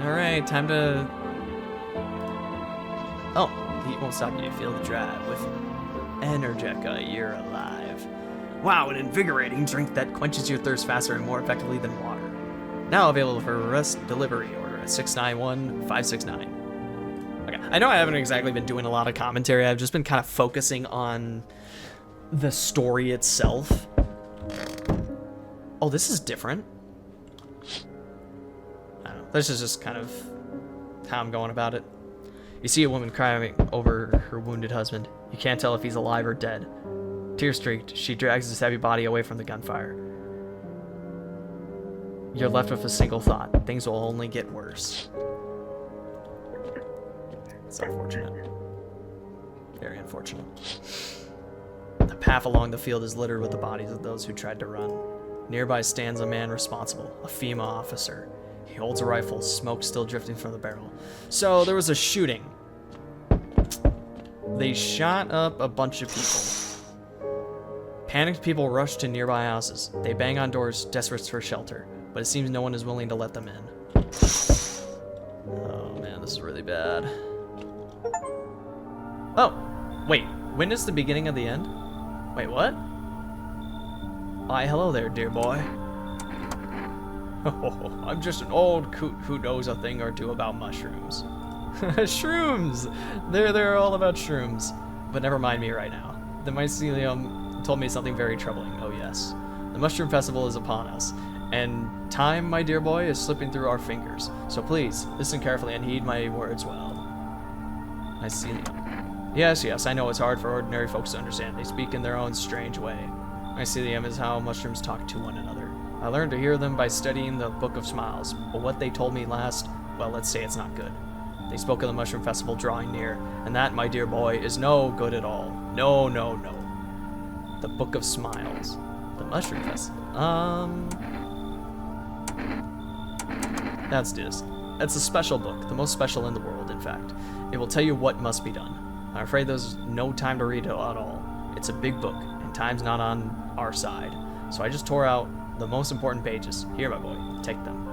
Alright, time to... Oh, the heat won't stop you. Feel the drive with Energeca. You're alive. Wow, an invigorating drink that quenches your thirst faster and more effectively than water. Now available for rest delivery order at 691-569. Okay, I know I haven't exactly been doing a lot of commentary. I've just been kind of focusing on the story itself. Oh, this is different. I don't know. This is just kind of how I'm going about it. You see a woman crying over her wounded husband. You can't tell if he's alive or dead. Tear-streaked, she drags his heavy body away from the gunfire. You're left with a single thought. Things will only get worse. It's unfortunate. Very unfortunate. The path along the field is littered with the bodies of those who tried to run. Nearby stands a man responsible, a FEMA officer. He holds a rifle, smoke still drifting from the barrel. So there was a shooting. They shot up a bunch of people. Panicked people rush to nearby houses. They bang on doors, desperate for shelter, but it seems no one is willing to let them in. Oh man, this is really bad. Oh, wait, when is the beginning of the end? Wait, what? Why, hello there, dear boy. Oh, I'm just an old coot who knows a thing or two about mushrooms. Shrooms! They're all about shrooms. But never mind me right now. The mycelium told me something very troubling. Oh yes. The Mushroom Festival is upon us, and time, my dear boy, is slipping through our fingers. So please, listen carefully and heed my words well. Mycelium. Yes, I know it's hard for ordinary folks to understand. They speak in their own strange way. Mycelium is how mushrooms talk to one another. I learned to hear them by studying the Book of Smiles, but what they told me last, well, let's say it's not good. They spoke of the Mushroom Festival drawing near, and that, my dear boy, is no good at all. No. The Book of Smiles. The Mushroom Festival. That's this. It's a special book, the most special in the world, in fact. It will tell you what must be done. I'm afraid there's no time to read it at all. It's a big book, and time's not on our side. So I just tore out the most important pages. Here, my boy, take them.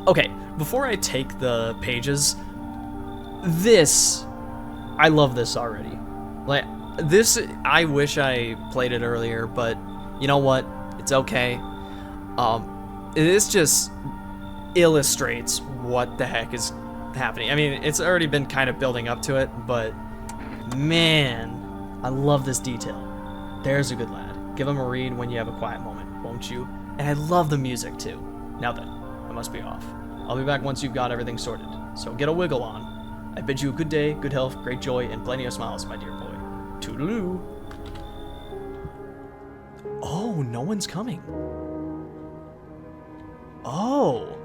Okay, before I take the pages, I love this already. Like, this, I wish I played it earlier, but you know what? It's okay. This just illustrates what the heck is happening. I mean, it's already been kind of building up to it, but man, I love this detail. There's a good lad. Give him a read when you have a quiet moment, won't you? And I love the music too. Now then, I must be off. I'll be back once you've got everything sorted. So get a wiggle on. I bid you a good day, good health, great joy, and plenty of smiles, my dear boy. Toodaloo. Oh, no one's coming. Oh,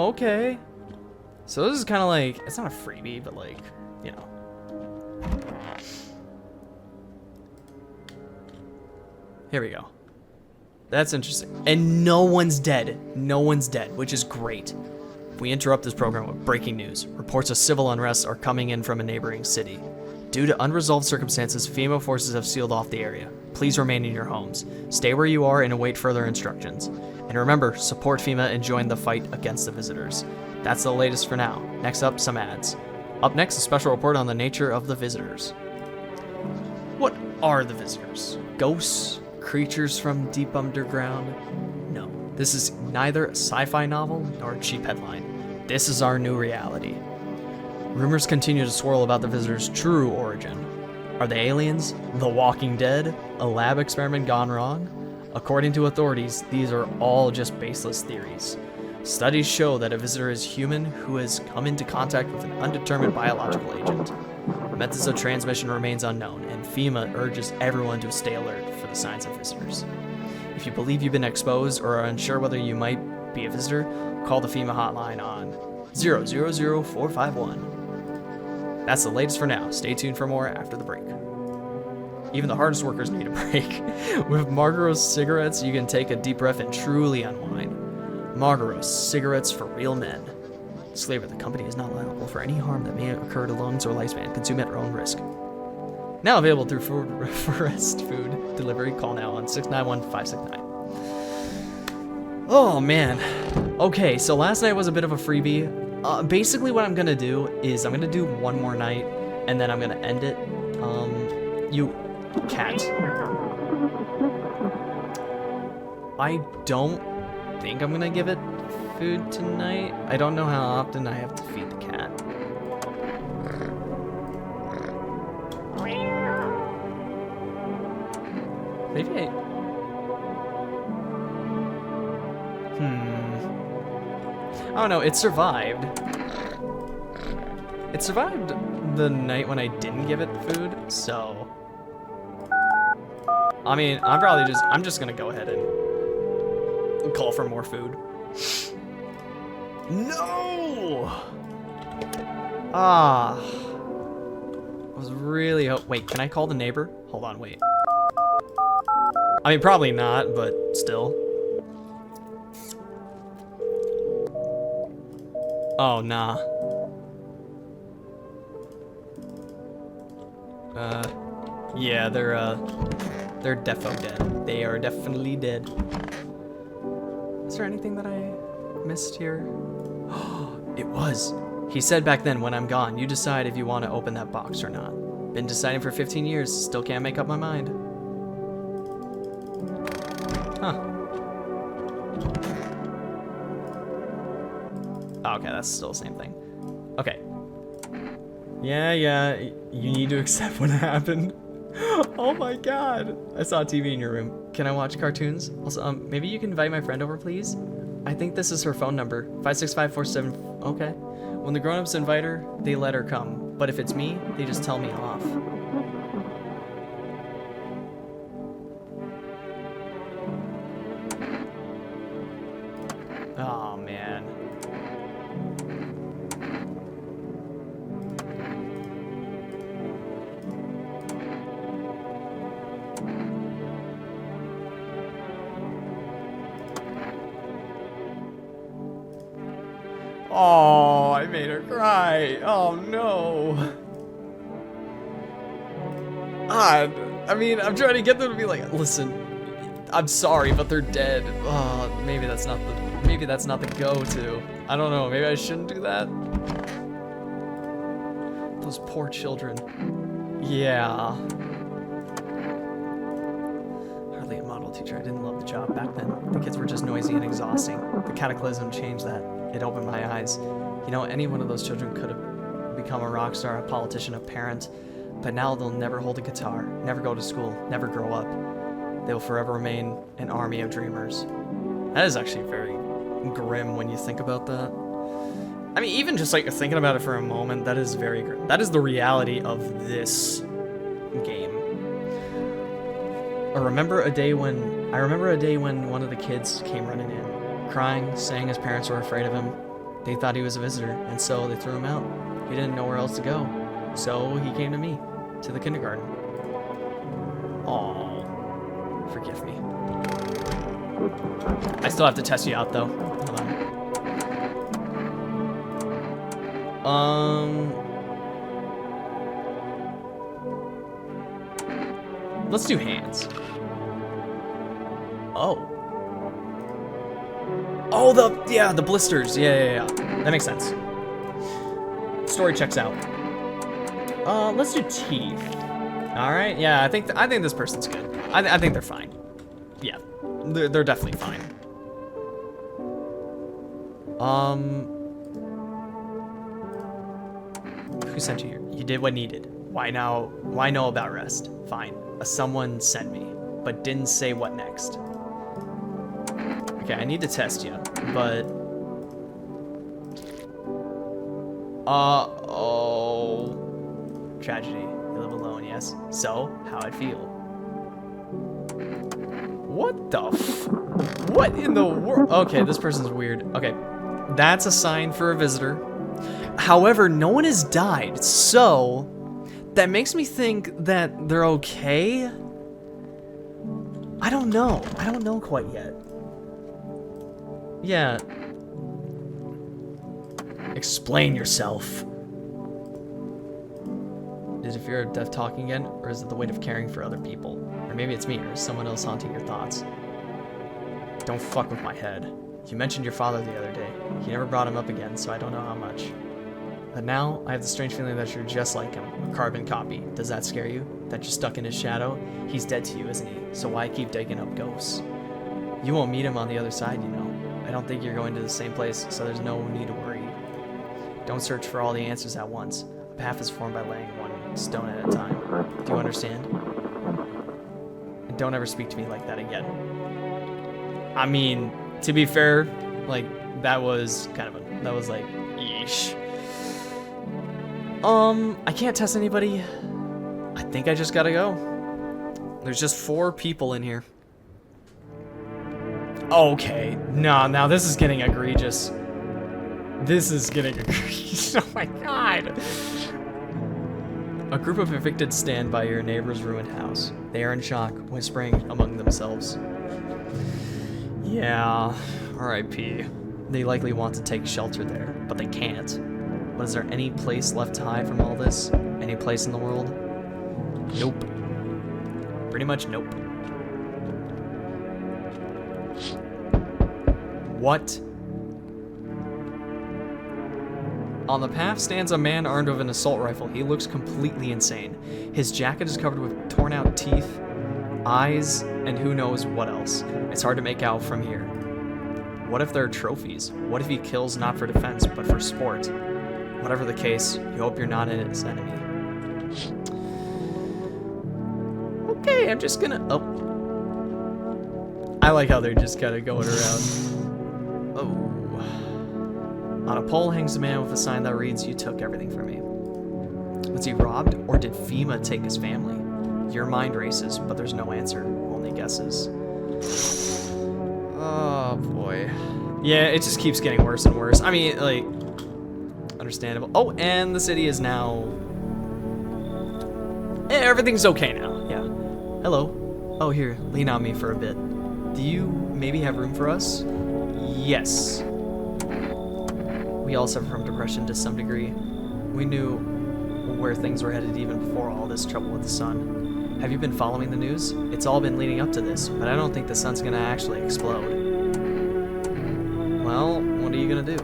okay. So this is kind of like, it's not a freebie, but like, you know. Here we go. That's interesting. And no one's dead. No one's dead, which is great. We interrupt this program with breaking news. Reports of civil unrest are coming in from a neighboring city. Due to unresolved circumstances, FEMA forces have sealed off the area. Please remain in your homes. Stay where you are and await further instructions. And remember, support FEMA and join the fight against the visitors. That's the latest for now. Next up, some ads. Up next, a special report on the nature of the visitors. What are the visitors? Ghosts? Creatures from deep underground? No, this is neither a sci-fi novel nor a cheap headline. This is our new reality. Rumors continue to swirl about the visitors' true origin. Are they aliens? The Walking Dead? A lab experiment gone wrong? According to authorities, these are all just baseless theories. Studies show that a visitor is human who has come into contact with an undetermined biological agent. Methods of transmission remains unknown, and FEMA urges everyone to stay alert for the signs of visitors. If you believe you've been exposed or are unsure whether you might be a visitor, call the FEMA hotline on 000-451. That's the latest for now. Stay tuned for more after the break. Even the hardest workers need a break. With Marlboro cigarettes, you can take a deep breath and truly unwind. Marlboro cigarettes for real men. Disclaimer: the company is not liable for any harm that may occur to lungs or lifespan. Consume at your own risk. Now available through Forest Food Delivery. Call now on 691-569. Oh man. Okay, so last night was a bit of a freebie. Basically what I'm gonna do is I'm gonna do one more night and then I'm gonna end it. You cat. I don't think I'm gonna give it food tonight. I don't know how often I have to feed the cat. Maybe I... I don't know, it survived. It survived the night when I didn't give it food, so... I mean, I'm just gonna go ahead and call for more food. No! I was really wait, can I call the neighbor? Hold on, wait. I mean, probably not, but still. Oh, nah. Yeah, they're defo dead. They are definitely dead. Is there anything that I missed here? It was. He said back then, when I'm gone, you decide if you want to open that box or not. Been deciding for 15 years, still can't make up my mind. Huh. Oh, okay, that's still the same thing. Okay. Yeah, you need to accept what happened. Oh my god. I saw a TV in your room. Can I watch cartoons? Also, maybe you can invite my friend over, please? I think this is her phone number. 56547. Okay. When the grown-ups invite her, they let her come. But if it's me, they just tell me off. Oh, man. Oh, I made her cry. Oh, no. I mean, I'm trying to get them to be like, listen, I'm sorry, but they're dead. Oh, maybe that's not the go-to. I don't know. Maybe I shouldn't do that. Those poor children. Yeah. Hardly a model teacher. I didn't love the job back then. The kids were just noisy and exhausting. The cataclysm changed that. It opened my eyes. You know, any one of those children could have become a rock star, a politician, a parent, but now they'll never hold a guitar, never go to school, never grow up. They will forever remain an army of dreamers. That is actually very grim when you think about that. I mean, even just like thinking about it for a moment, that is very grim. That is the reality of this game. I remember a day when one of the kids came running in, crying, saying his parents were afraid of him. They thought he was a visitor, and so they threw him out. He didn't know where else to go. So he came to me, to the kindergarten. Aww. Forgive me. I still have to test you out, though. Hold on. Let's do hands. Oh. Oh, the blisters. Yeah. That makes sense. Story checks out. Let's do teeth. All right. Yeah, I think this person's good. I think they're fine. Yeah, they're definitely fine. Who sent you here? You did what needed. Why now? Why know about rest? Fine. Someone sent me, but didn't say what next. Okay, I need to test you, but Oh. Tragedy. You live alone, yes? So, how'd it feel? What the what in the world? Okay, this person's weird. Okay, that's a sign for a visitor. However, no one has died, so that makes me think that they're okay. I don't know. I don't know quite yet. Yeah. Explain yourself. Is it fear of death talking again, or is it the weight of caring for other people? Or maybe it's me, or is someone else haunting your thoughts? Don't fuck with my head. You mentioned your father the other day. You never brought him up again, so I don't know how much. But now, I have the strange feeling that you're just like him, a carbon copy. Does that scare you? That you're stuck in his shadow? He's dead to you, isn't he? So why keep digging up ghosts? You won't meet him on the other side, you know. I don't think you're going to the same place, so there's no need to worry. Don't search for all the answers at once. A path is formed by laying one stone at a time. Do you understand? And don't ever speak to me like that again. I mean, to be fair, like, that was kind of that was like, yeesh. I can't test anybody. I think I just gotta go. There's just 4 people in here. Okay, no, now this is getting egregious. This is getting egregious. Oh my god. A group of evicted stand by your neighbor's ruined house. They are in shock, whispering among themselves. Yeah, R.I.P. They likely want to take shelter there, but they can't. But is there any place left to hide from all this? Any place in the world? Nope. Pretty much nope. What? On the path stands a man armed with an assault rifle. He looks completely insane. His jacket is covered with torn out teeth, eyes, and who knows what else. It's hard to make out from here. What if there are trophies? What if he kills not for defense, but for sport? Whatever the case, you hope you're not his enemy. Okay, I'm just gonna... Oh. I like how they're just kind of going around. Oh. On a pole hangs a man with a sign that reads, "You took everything from me." Was he robbed, or did FEMA take his family? Your mind races, but there's no answer, only guesses. Oh boy. Yeah, it just keeps getting worse and worse. I mean, like, understandable. Oh, and the city is now... everything's okay now, yeah. Hello. Oh, here, lean on me for a bit. Do you maybe have room for us? Yes. We all suffer from depression to some degree. We knew where things were headed even before all this trouble with the sun. Have you been following the news? It's all been leading up to this, but I don't think the sun's gonna actually explode. Well, what are you gonna do?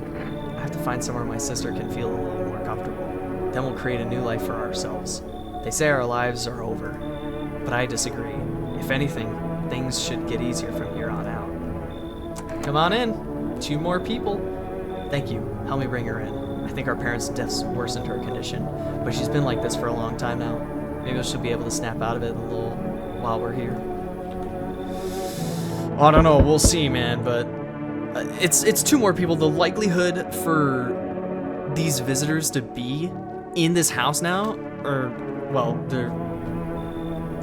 I have to find somewhere my sister can feel a little more comfortable. Then we'll create a new life for ourselves. They say our lives are over, but I disagree. If anything, things should get easier from here on out. Come on in. 2 more people. Thank you. Help me bring her in. I think our parents' deaths worsened her condition, but she's been like this for a long time now. Maybe she'll be able to snap out of it a little while we're here. I don't know. We'll see, man, but it's 2 more people. The likelihood for these visitors to be in this house now, or, well,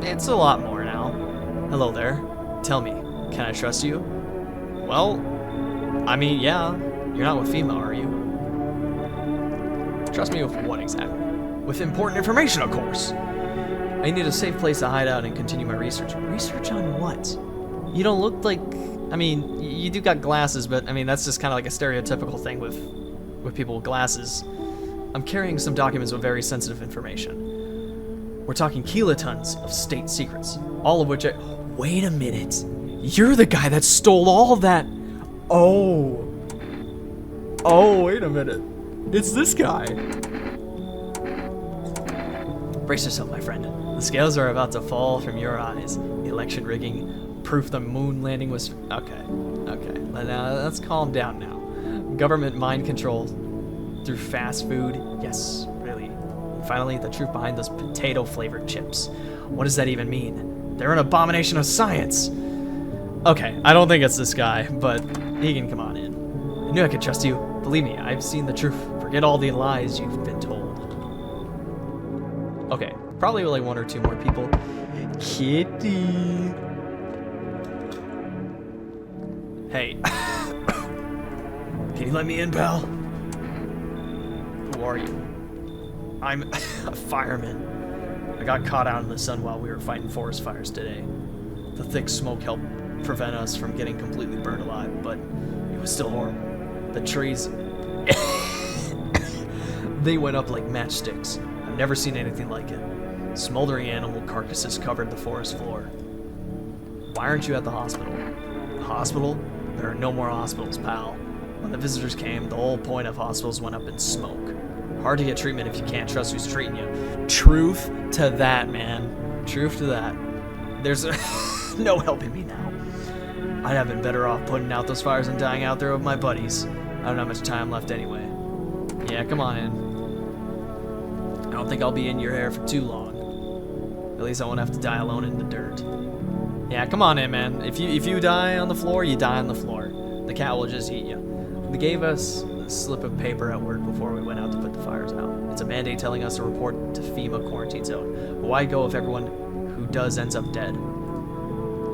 it's a lot more now. Hello there. Tell me, can I trust you? Well, I mean, yeah. You're not with FEMA, are you? Trust me with what exactly? With important information, of course. I need a safe place to hide out and continue my research. Research on what? You don't look like... I mean, you do got glasses, but I mean, that's just kind of like a stereotypical thing with people with glasses. I'm carrying some documents with very sensitive information. We're talking kilotons of state secrets, all of which I... Wait a minute. You're the guy that stole all of that. Oh. Oh, wait a minute. It's this guy. Brace yourself, my friend. The scales are about to fall from your eyes. The election rigging, proof the moon landing was... Okay. Now, let's calm down now. Government mind control through fast food. Yes, really. And finally, the truth behind those potato-flavored chips. What does that even mean? They're an abomination of science. Okay, I don't think it's this guy, but he can come on in. I knew I could trust you. Believe me, I've seen the truth. Forget Forget all the lies you've been told. Okay, probably like one or two more people. Kitty. Hey. Can you let me in, pal? Who are you? I'm a fireman. I got caught out in the sun while we were fighting forest fires today. The thick smoke helped prevent us from getting completely burned alive, but it was still horrible. The trees, they went up like matchsticks. I've never seen anything like it. Smoldering animal carcasses covered the forest floor. Why aren't you at the hospital? The hospital? There are no more hospitals, pal. When the visitors came, the whole point of hospitals went up in smoke. Hard to get treatment if you can't trust who's treating you. Truth to that, man. Truth to that. There's no helping me now. I'd have been better off putting out those fires and dying out there with my buddies. I don't have much time left anyway. Yeah, come on in. I don't think I'll be in your hair for too long. At least I won't have to die alone in the dirt. Yeah, come on in, man. If you die on the floor, you die on the floor. The cat will just eat you. They gave us a slip of paper at work before we went out to put the fires out. It's a mandate telling us to report to FEMA quarantine zone. But why go if everyone who does ends up dead?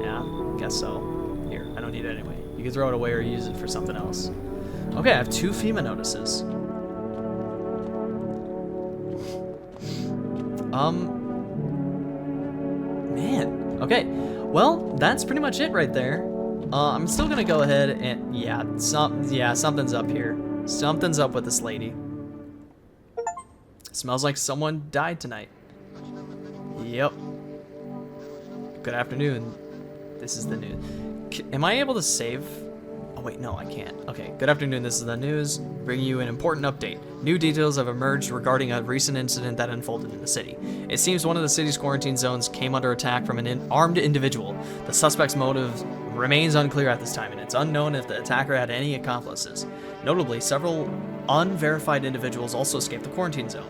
Yeah, guess so. Here, I don't need it anyway. You can throw it away or use it for something else. Okay, I have 2 FEMA notices. Man. Okay. Well, that's pretty much it right there. I'm still gonna go ahead and something's up here. Something's up with this lady. Smells like someone died tonight. Yep. Good afternoon. This is the news. Am I able to save? Oh wait, no, I can't. Okay, good afternoon, this is the news. Bringing you an important update. New details have emerged regarding a recent incident that unfolded in the city. It seems one of the city's quarantine zones came under attack from an armed individual. The suspect's motive remains unclear at this time, and it's unknown if the attacker had any accomplices. Notably, several unverified individuals also escaped the quarantine zone.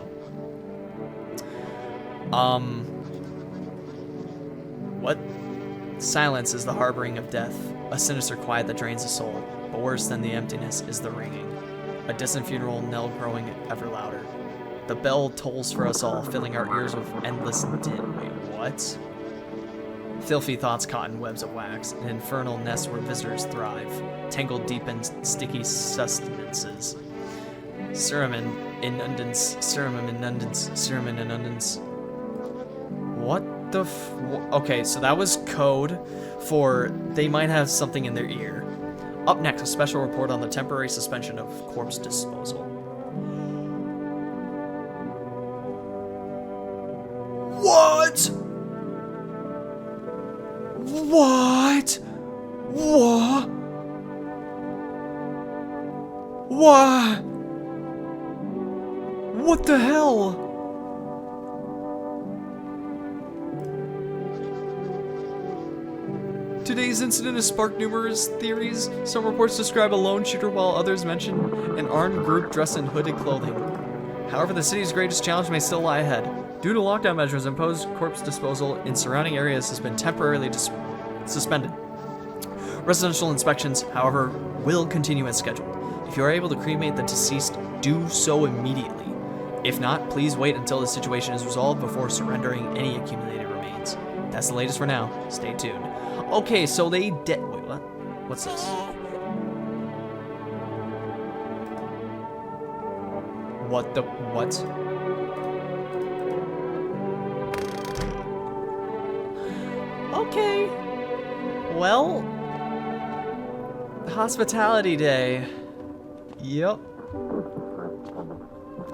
What? Silence is the harboring of death, a sinister quiet that drains the soul, but worse than the emptiness is the ringing. A distant funeral knell growing ever louder. The bell tolls for us all, filling our ears with endless din. Wait, what? Filthy thoughts caught in webs of wax, an infernal nest where visitors thrive, tangled deep in sticky sustenances. Serum inundance, serum inundance, serum inundance. What the okay, so that was code for they might have something in their ear. Up next, a special report on the temporary suspension of corpse disposal. What? What? What? What? What the hell? Today's incident has sparked numerous theories. Some reports describe a lone shooter while others mention an armed group dressed in hooded clothing. However, the city's greatest challenge may still lie ahead. Due to lockdown measures imposed, corpse disposal in surrounding areas has been temporarily suspended. Residential inspections, however, will continue as scheduled. If you are able to cremate the deceased, do so immediately. If not, please wait until the situation is resolved before surrendering any accumulated remains. That's the latest for now. Stay tuned. Okay, so they wait, what? What's this? What the what? Okay. Well, hospitality day. Yep.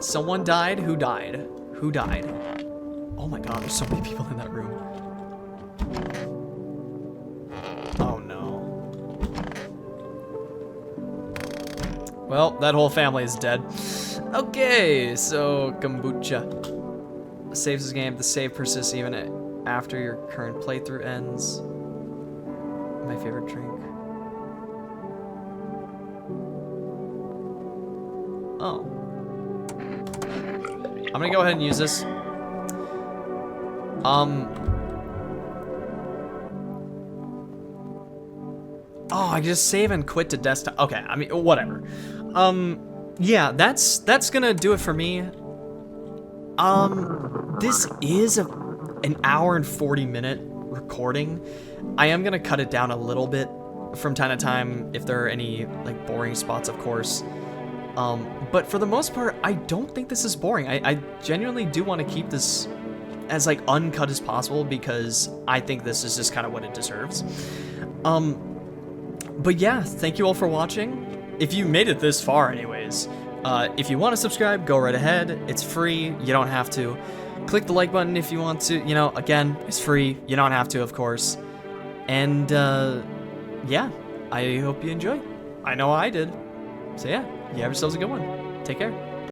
Someone died. Who died? Who died? Oh my god, there's so many people in that room. Oh no. Well, that whole family is dead. Okay, so kombucha. Saves this game. The save persists even after your current playthrough ends. My favorite drink. Oh. I'm gonna go ahead and use this. Oh, I just save and quit to desktop. Okay, I mean, whatever. yeah, that's gonna do it for me. This is an hour and 40-minute recording. I am gonna cut it down a little bit from time to time if there are any like boring spots, of course. But for the most part, I don't think this is boring. I genuinely do want to keep this as like uncut as possible because I think this is just kind of what it deserves. But yeah, thank you all for watching. If you made it this far anyways, if you want to subscribe, go right ahead. It's free. You don't have to. Click the like button if you want to. You know, again, it's free. You don't have to, of course. And yeah, I hope you enjoy. I know I did. So yeah, you have yourselves a good one. Take care.